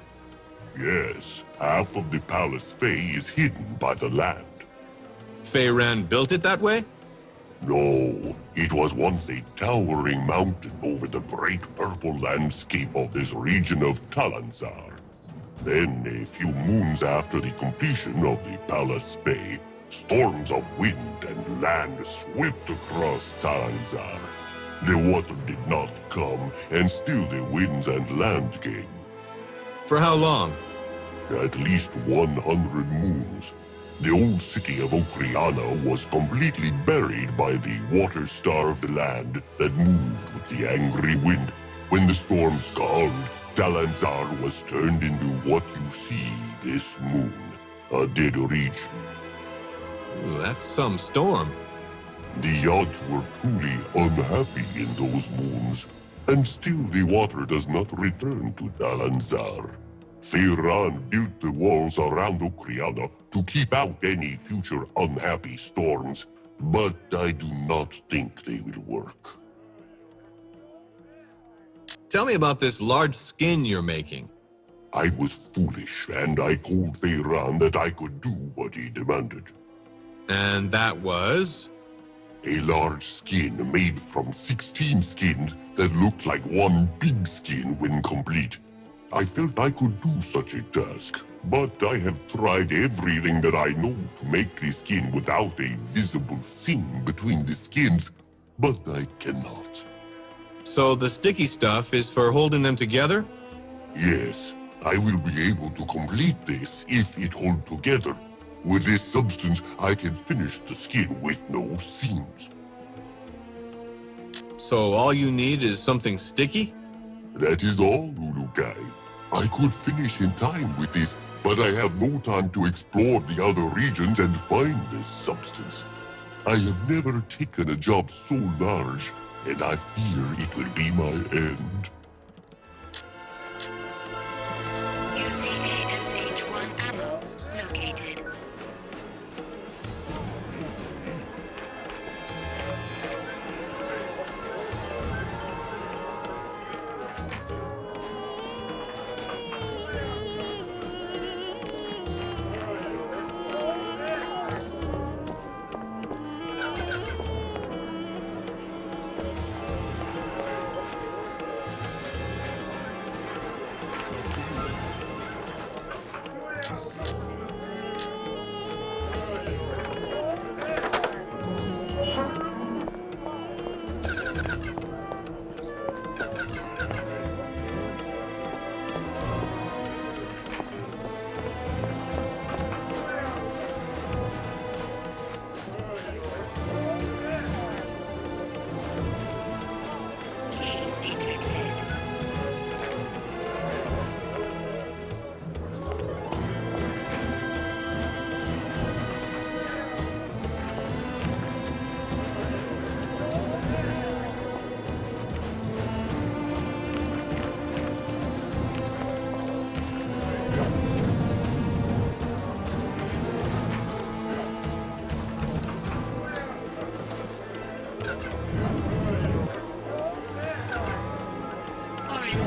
Yes, half of the Palace Fae is hidden by the land. Feyran built it that way? No, it was once a towering mountain over the great purple landscape of this region of Talanzar. Then, a few moons after the completion of the Palace Bay, storms of wind and land swept across Talanzar. The water did not come, and still the winds and land came. For how long? At least 100 moons. The old city of Okriana was completely buried by the water-starved land that moved with the angry wind. When the storms calmed, Talanzar was turned into what you see this moon, a dead region. Ooh, that's some storm. The yachts were truly unhappy in those moons, and still the water does not return to Talanzar. Feyran built the walls around Okriana to keep out any future unhappy storms, but I do not think they will work. Tell me about this large skin you're making. I was foolish, and I told Feyran that I could do what he demanded. And that was? A large skin made from 16 skins that looked like one big skin when complete. I felt I could do such a task, but I have tried everything that I know to make the skin without a visible seam between the skins, but I cannot. So the sticky stuff is for holding them together? Yes, I will be able to complete this if it holds together. With this substance, I can finish the skin with no seams. So all you need is something sticky? That is all, Ulukai. I could finish in time with this, but I have no time to explore the other regions and find this substance. I have never taken a job so large, and I fear it will be my end. UCASH-1 ammo located.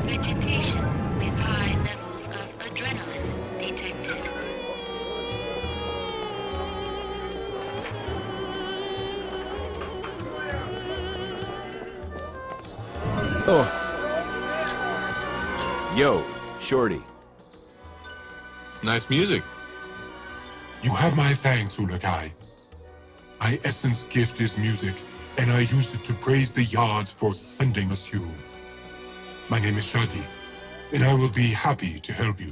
Vegetation with high levels of adrenaline. Oh. Yo, Shorty. Nice music. You have my thanks, Ulakai. My essence gift is music, and I use it to praise the Yards for sending us you. My name is Shadi, and I will be happy to help you.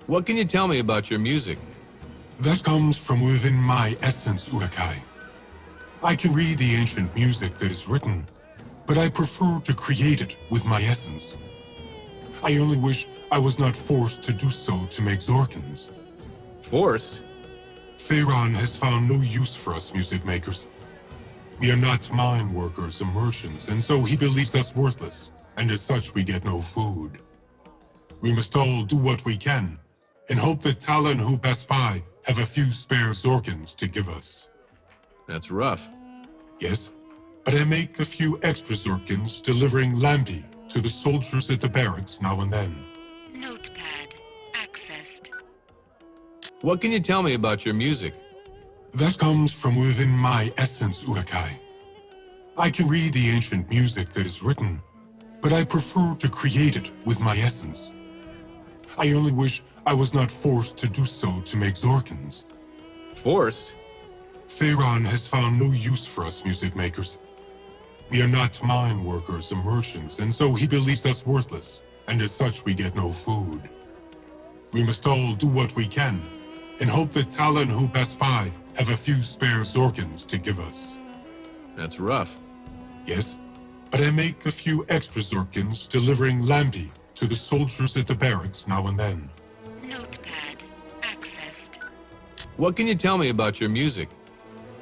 What can you tell me about your music? That comes from within my essence, Urakai. I can read the ancient music that is written, but I prefer to create it with my essence. I only wish I was not forced to do so to make Zorkins. Forced? Pharaon has found no use for us music makers. We are not mine workers or merchants, and so he believes us worthless, and as such we get no food. We must all do what we can, and hope that Talon who pass by have a few spare Zorkins to give us. That's rough. Yes, but I make a few extra Zorkins delivering Lambi to the soldiers at the barracks now and then. Notepad accessed. What can you tell me about your music? That comes from within my essence, Urakai. I can read the ancient music that is written, but I prefer to create it with my essence. I only wish I was not forced to do so to make Zorkins. Forced? Pharaon has found no use for us music makers. We are not mine workers or merchants, and so he believes us worthless, and as such we get no food. We must all do what we can, and hope that Talon who pass by have a few spare Zorkins to give us. That's rough. Yes, but I make a few extra Zorkins delivering Lambi to the soldiers at the barracks now and then. Notepad accessed. What can you tell me about your music?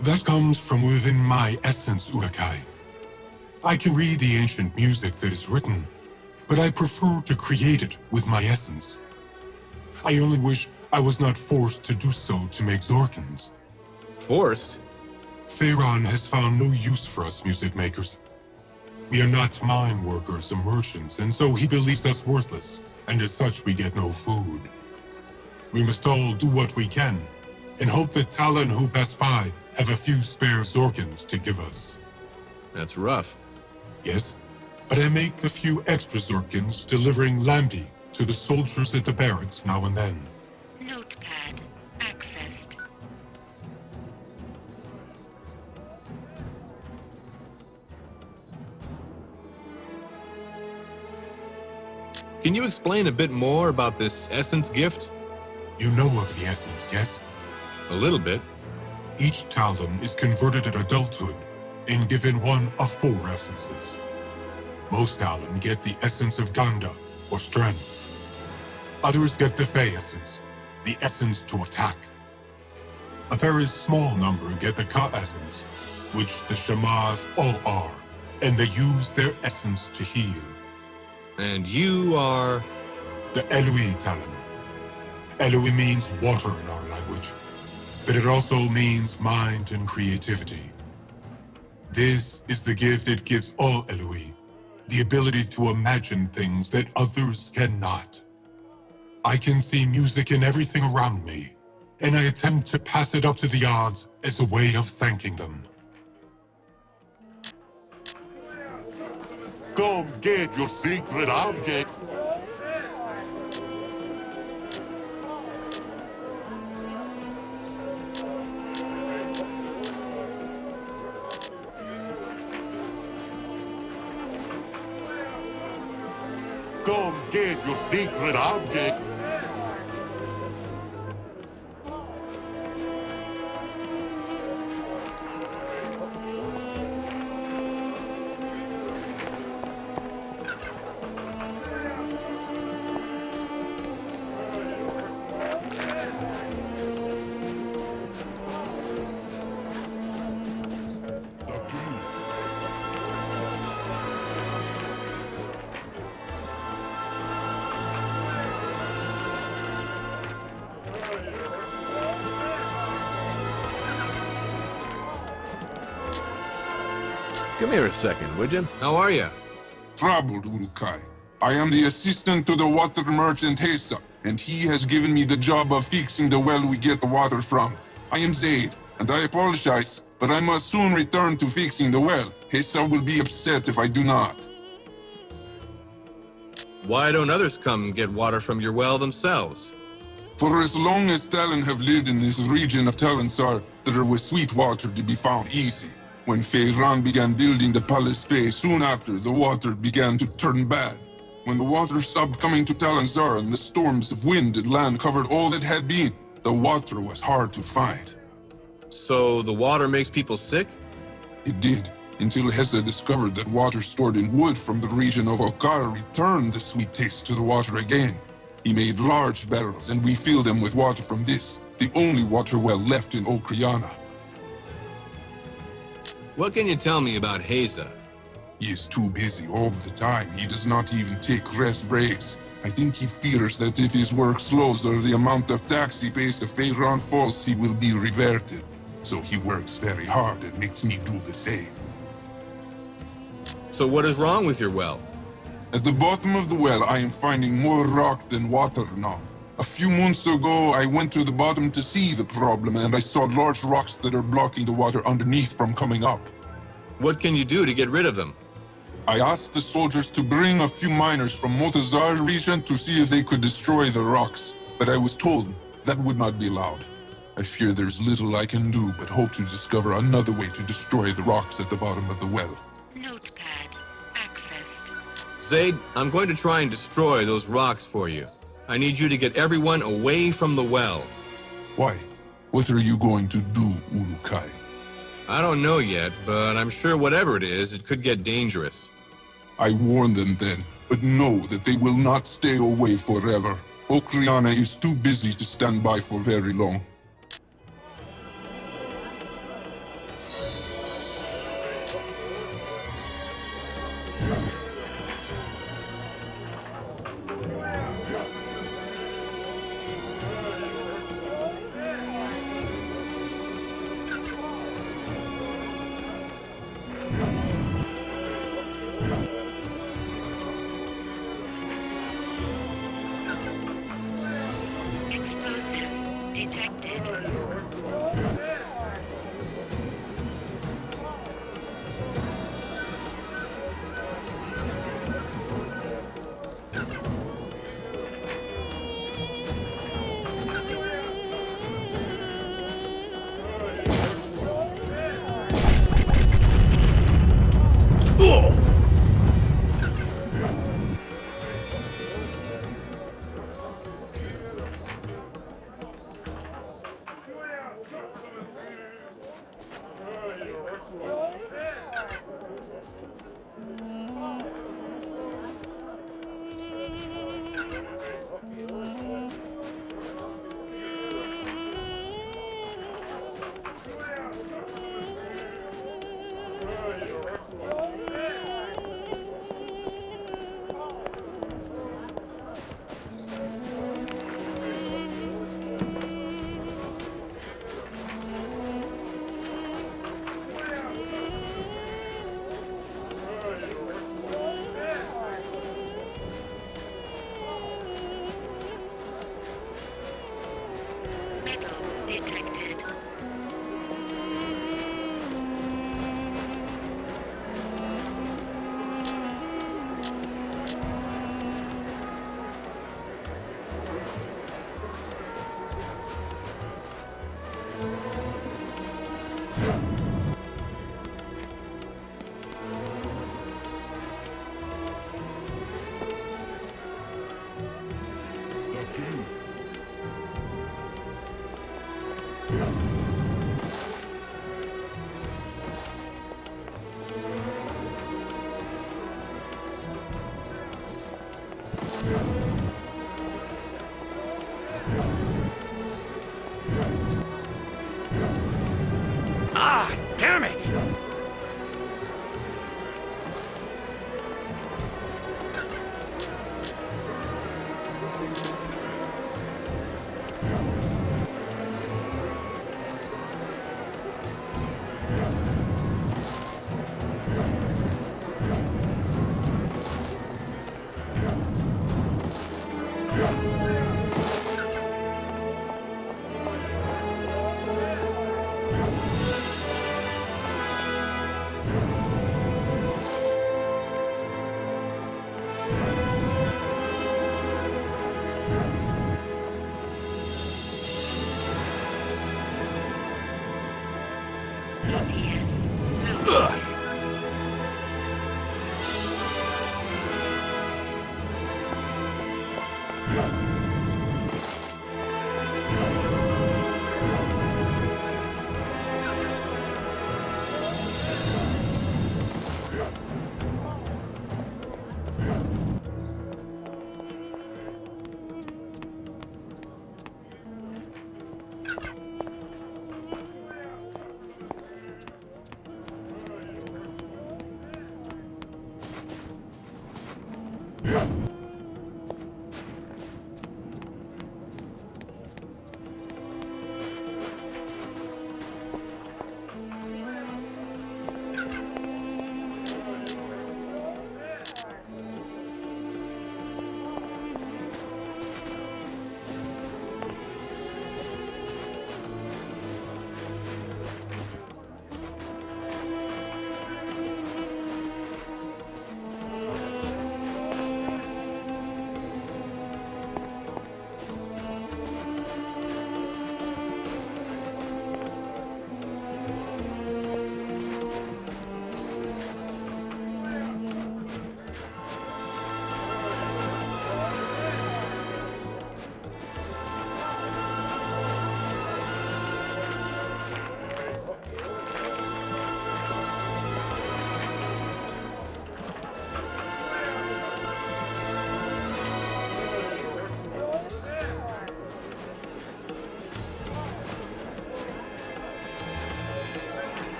That comes from within my essence, Urakai. I can read the ancient music that is written, but I prefer to create it with my essence. I only wish I was not forced to do so to make Zorkins. Forced? Pharaon has found no use for us music makers. We are not mine workers or merchants, and so he believes us worthless, and as such we get no food. We must all do what we can, and hope that Talon who pass by have a few spare Zorkins to give us. That's rough. Yes, but I make a few extra Zorkins delivering Lambi to the soldiers at the barracks now and then. Notepad accessed. Can you explain a bit more about this essence gift? You know of the essence, yes? A little bit. Each Talon is converted at adulthood and given one of 4 essences. Most Talon get the essence of Ganda, or strength. Others get the Fey essence, the essence to attack. A very small number get the Ka essence, which the Shamas all are, and they use their essence to heal. And you are... The Eloi Talon. Eloi means water in our language, but it also means mind and creativity. This is the gift that gives all Eloi the ability to imagine things that others cannot. I can see music in everything around me, and I attempt to pass it up to the odds as a way of thanking them. Come get your secret object. Come get your secret object. Come here a second, would you? How are you? Troubled, Urukai. I am the assistant to the water merchant Hesa, and he has given me the job of fixing the well we get the water from. I am Zaid, and I apologize, but I must soon return to fixing the well. Hesa will be upset if I do not. Why don't others come get water from your well themselves? For as long as Talon have lived in this region of Talansar, there was sweet water to be found easy. When Feyran began building the palace Fey, soon after, the water began to turn bad. When the water stopped coming to Talansar and the storms of wind and land covered all that had been, the water was hard to find. So the water makes people sick? It did, until Hesa discovered that water stored in wood from the region of Okara returned the sweet taste to the water again. He made large barrels, and we filled them with water from this, the only water well left in Okriana. What can you tell me about Heza? He is too busy all the time. He does not even take rest breaks. I think he fears that if his work slows or the amount of tax he pays to Feyran falls, he will be reverted. So he works very hard and makes me do the same. So what is wrong with your well? At the bottom of the well, I am finding more rock than water now. A few months ago, I went to the bottom to see the problem, and I saw large rocks that are blocking the water underneath from coming up. What can you do to get rid of them? I asked the soldiers to bring a few miners from Motazar region to see if they could destroy the rocks, but I was told that would not be allowed. I fear there's little I can do but hope to discover another way to destroy the rocks at the bottom of the well. Notepad. Accessed. Zaid, I'm going to try and destroy those rocks for you. I need you to get everyone away from the well. Why? What are you going to do, Urukai? I don't know yet, but I'm sure whatever it is, it could get dangerous. I warned them then, but know that they will not stay away forever. Okriana is too busy to stand by for very long. Explosive. Detected.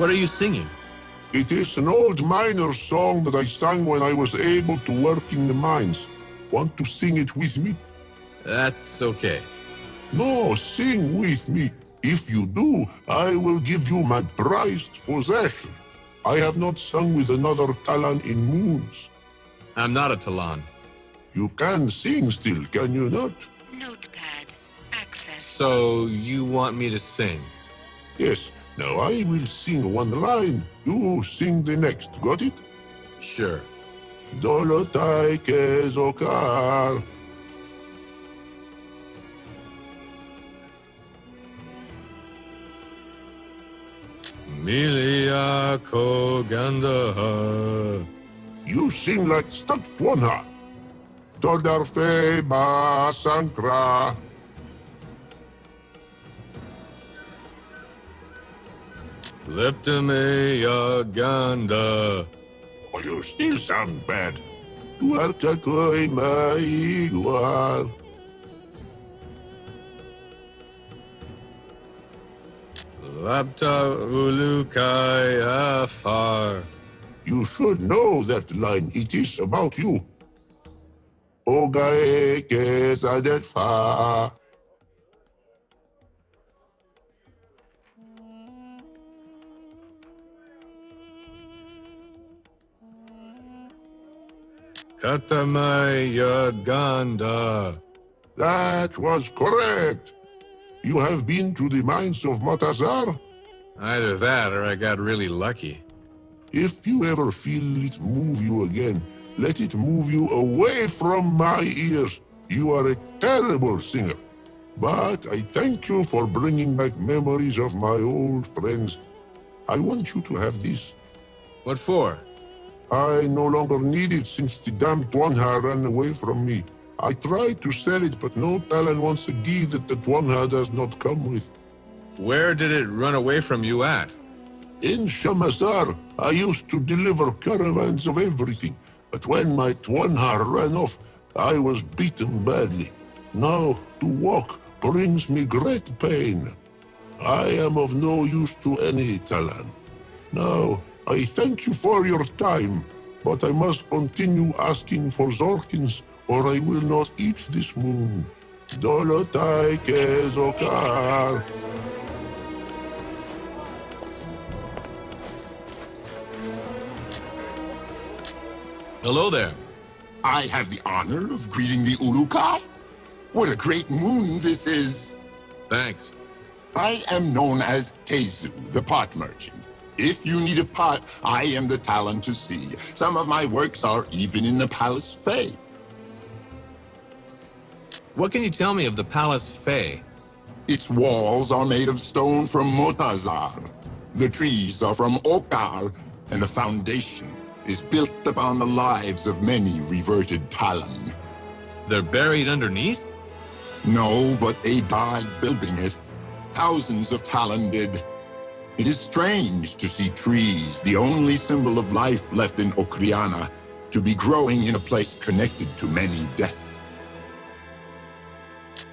What are you singing? It is an old miner song that I sang when I was able to work in the mines. Want to sing it with me? That's okay. No, sing with me. If you do, I will give you my prized possession. I have not sung with another Talon in moons. I'm not a Talon. You can sing still, can you not? Notepad. Access. So you want me to sing? Yes. Now I will sing one line. You sing the next. Got it? Sure. Dolotai kezokar. Milia Kogandaha. You sing like Stadtwanha. Todarfe ba sankra. Leptameya Ganda. Oh, you still sound bad. Tuartakoi maiguar. Lapta Ulukai Afar. You should know that line. It is about you. Ogae kesadet fa. Katamaya Ganda. That was correct. You have been to the mines of Matazar? Either that or I got really lucky. If you ever feel it move you again, let it move you away from my ears. You are a terrible singer. But I thank you for bringing back memories of my old friends. I want you to have this. What for? I no longer need it since the damn Tuanha ran away from me. I tried to sell it, but no Talon wants a key that the Tuanha does not come with. Where did it run away from you at? In Shamazar, I used to deliver caravans of everything, but when my Tuanha ran off, I was beaten badly. Now, to walk brings me great pain. I am of no use to any Talon. Now, I thank you for your time, but I must continue asking for Zorkins, or I will not eat this moon. Dolotai kezokar. Hello there. I have the honor of greeting the Ulukai. What a great moon this is. Thanks. I am known as Tezu, the pot merchant. If you need a pot, I am the Talon to see. Some of my works are even in the Palace Fae. What can you tell me of the Palace Fae? Its walls are made of stone from Motazar. The trees are from Okar, and the foundation is built upon the lives of many reverted Talon. They're buried underneath? No, but they died building it. Thousands of Talon did. It is strange to see trees, the only symbol of life left in Okriana, to be growing in a place connected to many deaths.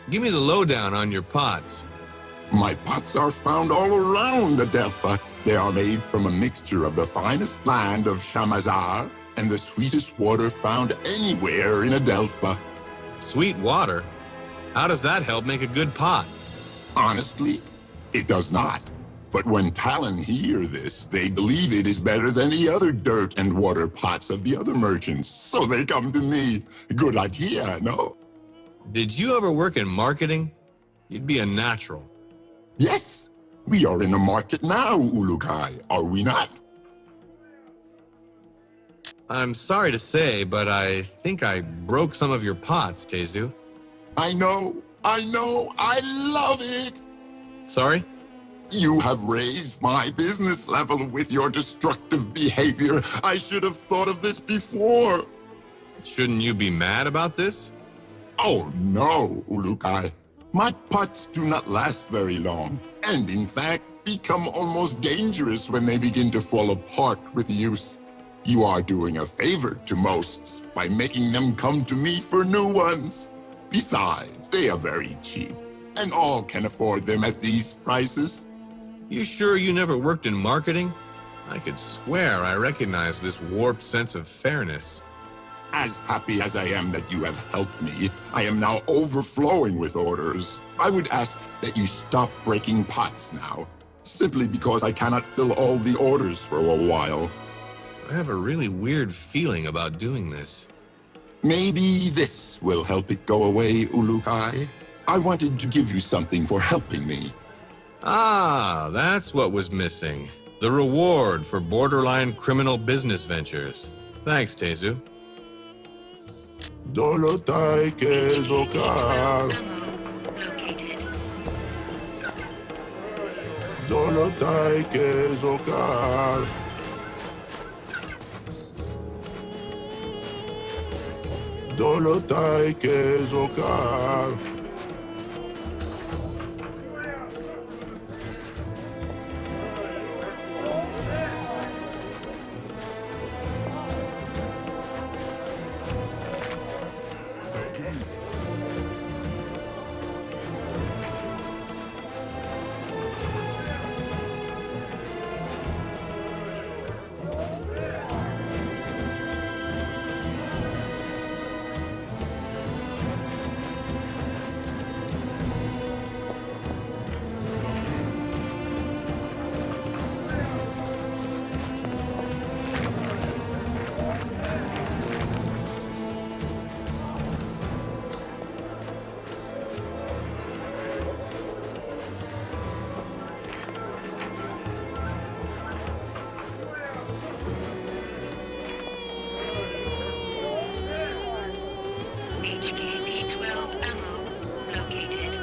Give me the lowdown on your pots. My pots are found all around Adelpha. They are made from a mixture of the finest land of Shamazar and the sweetest water found anywhere in Adelpha. Sweet water? How does that help make a good pot? Honestly, it does not. But when Talon hear this, they believe it is better than the other dirt and water pots of the other merchants. So they come to me. Good idea, no? Did you ever work in marketing? You'd be a natural. Yes, we are in the market now, Ulukai, are we not? I'm sorry to say, but I think I broke some of your pots, Tezu. I know, I love it! Sorry? You have raised my business level with your destructive behavior. I should have thought of this before. Shouldn't you be mad about this? Oh no, Ulukai. My pots do not last very long, and in fact, become almost dangerous when they begin to fall apart with use. You are doing a favor to most by making them come to me for new ones. Besides, they are very cheap, and all can afford them at these prices. You sure you never worked in marketing? I could swear I recognize this warped sense of fairness. As happy as I am that you have helped me, I am now overflowing with orders. I would ask that you stop breaking pots now, simply because I cannot fill all the orders for a while. I have a really weird feeling about doing this. Maybe this will help it go away, Ulukai. I wanted to give you something for helping me. Ah, that's what was missing. The reward for borderline criminal business ventures. Thanks, Tezu. Dolotai Kezokar. Located. Dolotai Kezokar. Dolotai Kezokar. HKP-12 ammo located.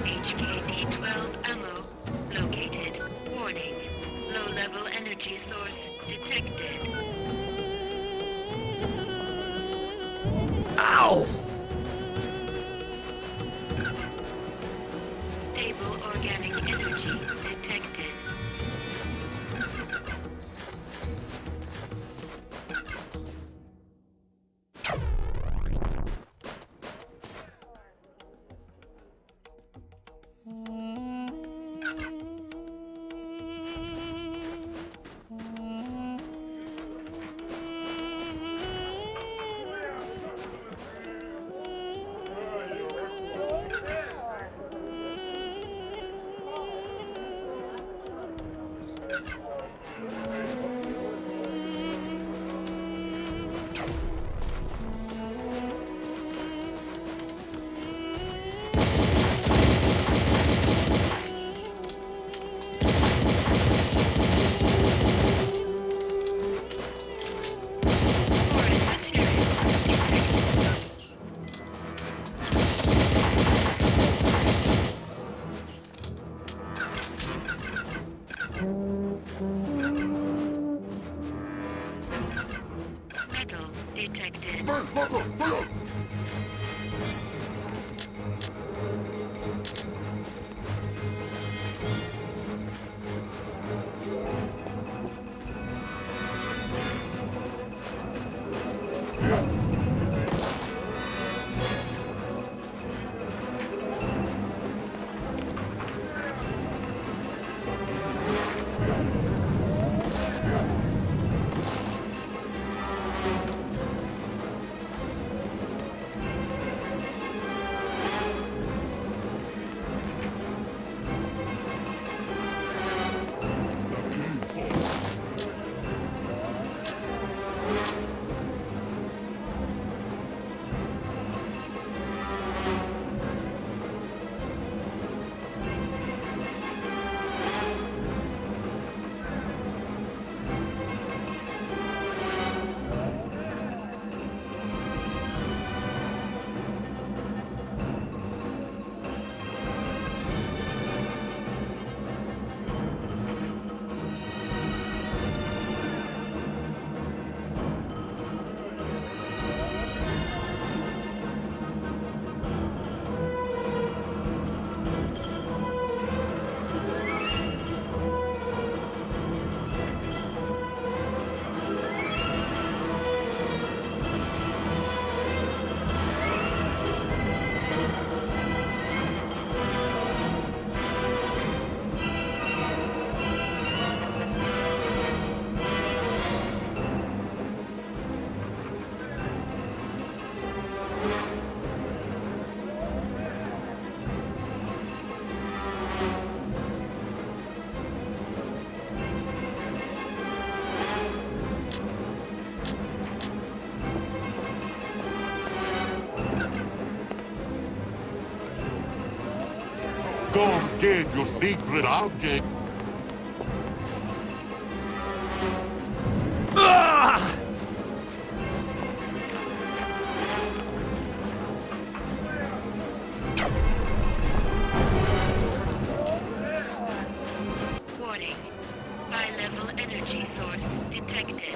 HKP-12 ammo located. Warning. Low-level energy source detected. Ow! Stable organic energy detected. Come get your secret object. Warning. High-level energy source detected.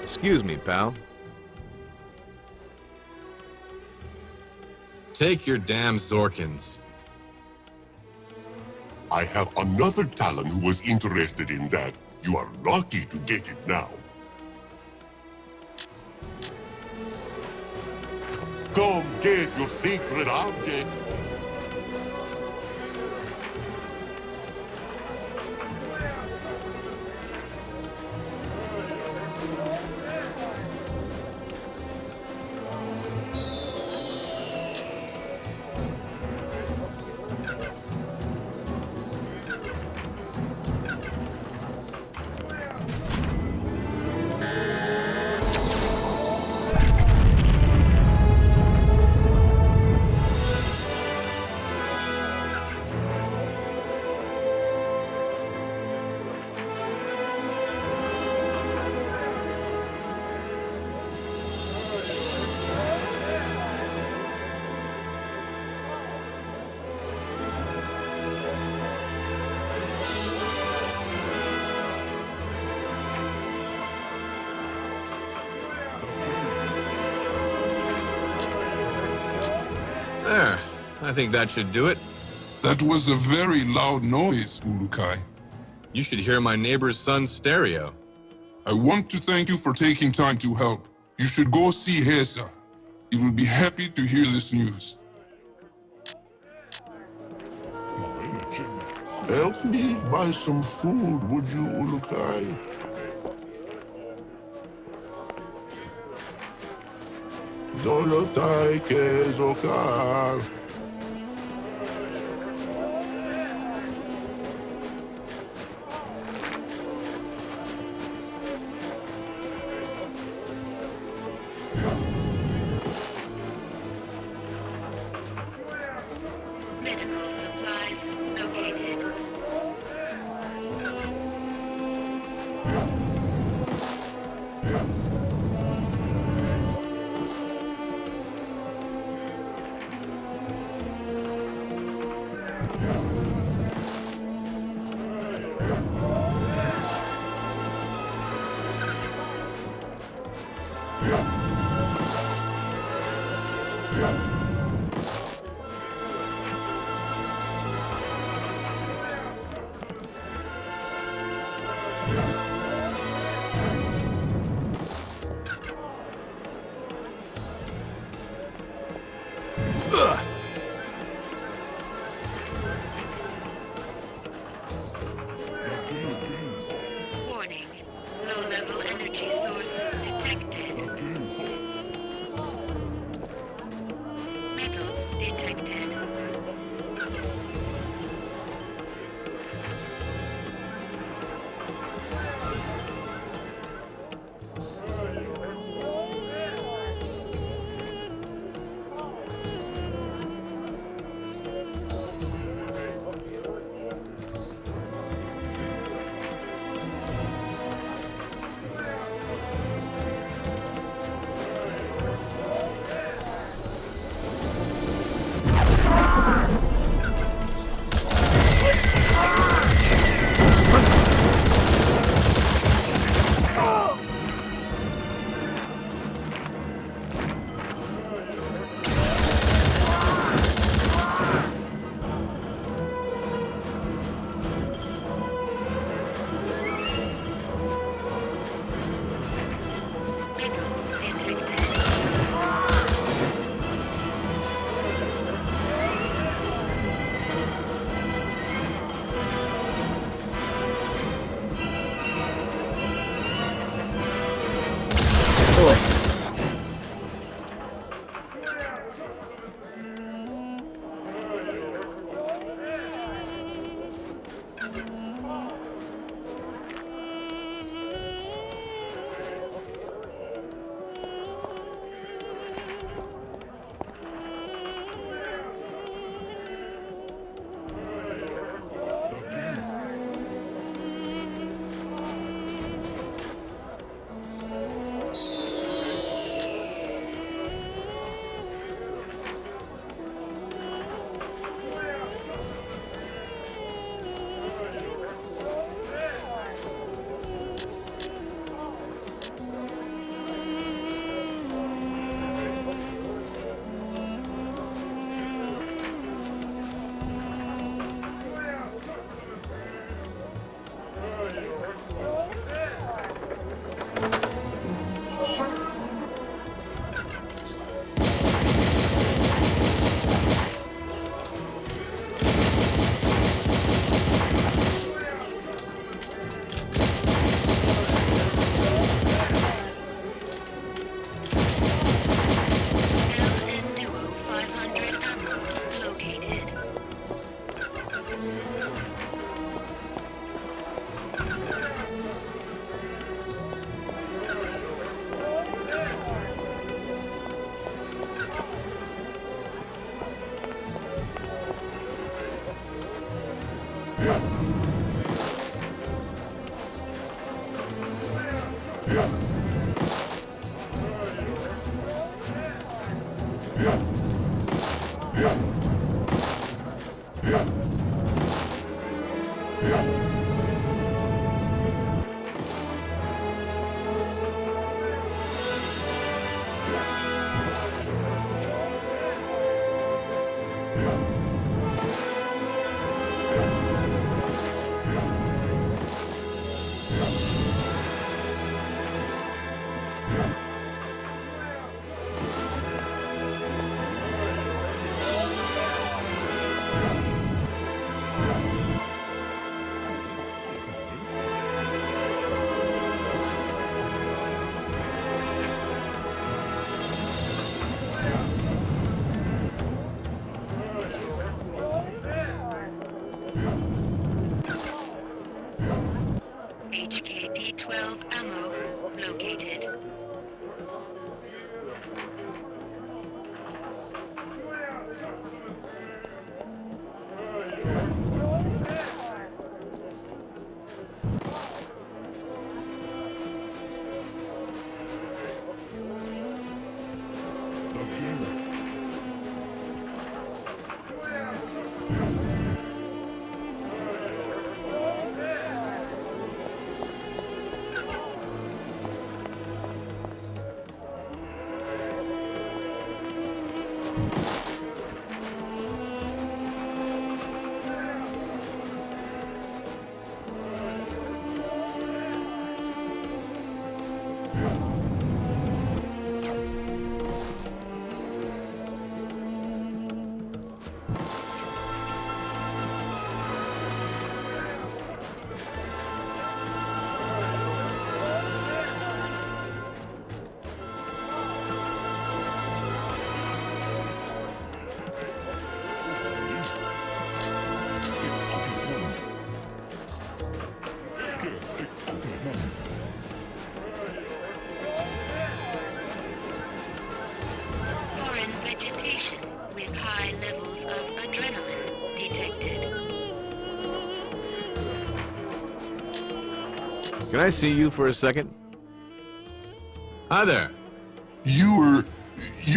Excuse me, pal. Take your damn Zorkins. I have another Talon who was interested in that. You are lucky to get it now. Come get your secret object. There. I think that should do it. That was a very loud noise, Ulukai. You should hear my neighbor's son's stereo. I want to thank you for taking time to help. You should go see Hesa. He will be happy to hear this news. Help me buy some food, would you, Ulukai? Dolotai Kezokar. Medical supplies located. HKP-12 ammo located. Foreign vegetation with high levels of adrenaline detected. Can I see you for a second? Hi there. You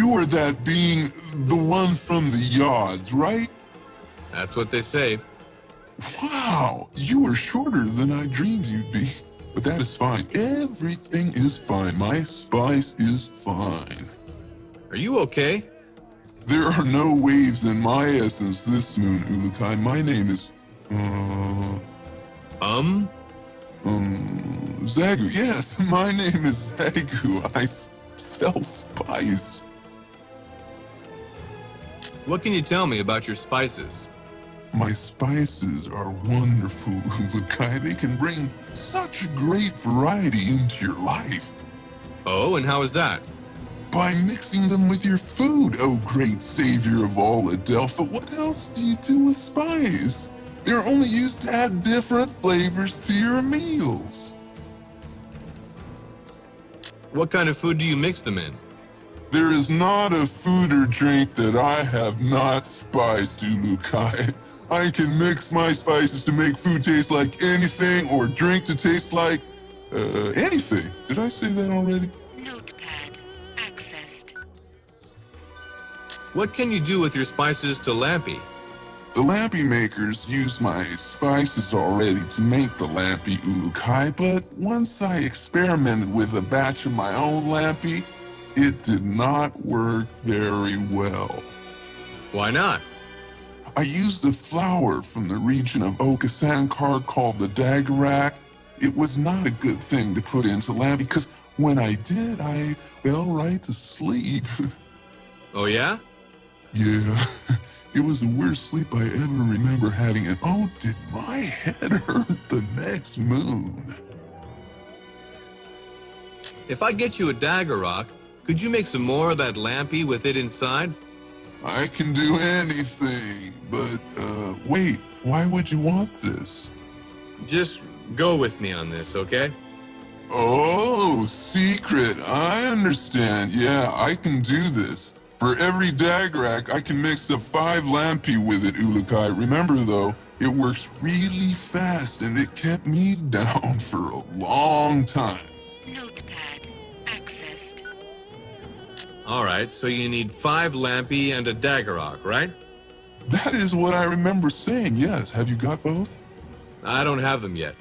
were that being, the one from the yards, right? That's what they say. Wow, you were shorter than I dreamed you'd be. But that is fine. Everything is fine. My spice is fine. Are you okay? There are no waves in my essence this moon, Ulukai. My name is, Zagu. Yes, my name is Zagu. I sell spice. What can you tell me about your spices? My spices are wonderful, Ulukai. They can bring such a great variety into your life. Oh, and how is that? By mixing them with your food, oh great savior of all Adelpha. What else do you do with spice? They're only used to add different flavors to your meals. What kind of food do you mix them in? There is not a food or drink that I have not spiced, Ulukai. I can mix my spices to make food taste like anything or drink to taste like, anything. Did I say that already? Notepad accessed. What can you do with your spices to Lampy? The Lampy makers use my spices already to make the Lampy Ulukai, but once I experimented with a batch of my own Lampy, it did not work very well. Why not? I used a flower from the region of Okasankar called the Dagarak. It was not a good thing to put into Lampy because when I did, I fell right to sleep. Oh yeah? Yeah. It was the worst sleep I ever remember having, and oh, did my head hurt the next moon. If I get you a dagger rock, could you make some more of that Lampy with it inside? I can do anything, but, wait, why would you want this? Just go with me on this, okay? Oh, secret, I understand. Yeah, I can do this. For every Dagrak, I can mix up 5 Lampy with it, Ulukai. Remember though, It works really fast and it kept me down for a long time. Notepad accessed. All right, so you need 5 Lampy and a Daggerrock, right? That is what I remember saying, yes. Have you got both? I don't have them yet.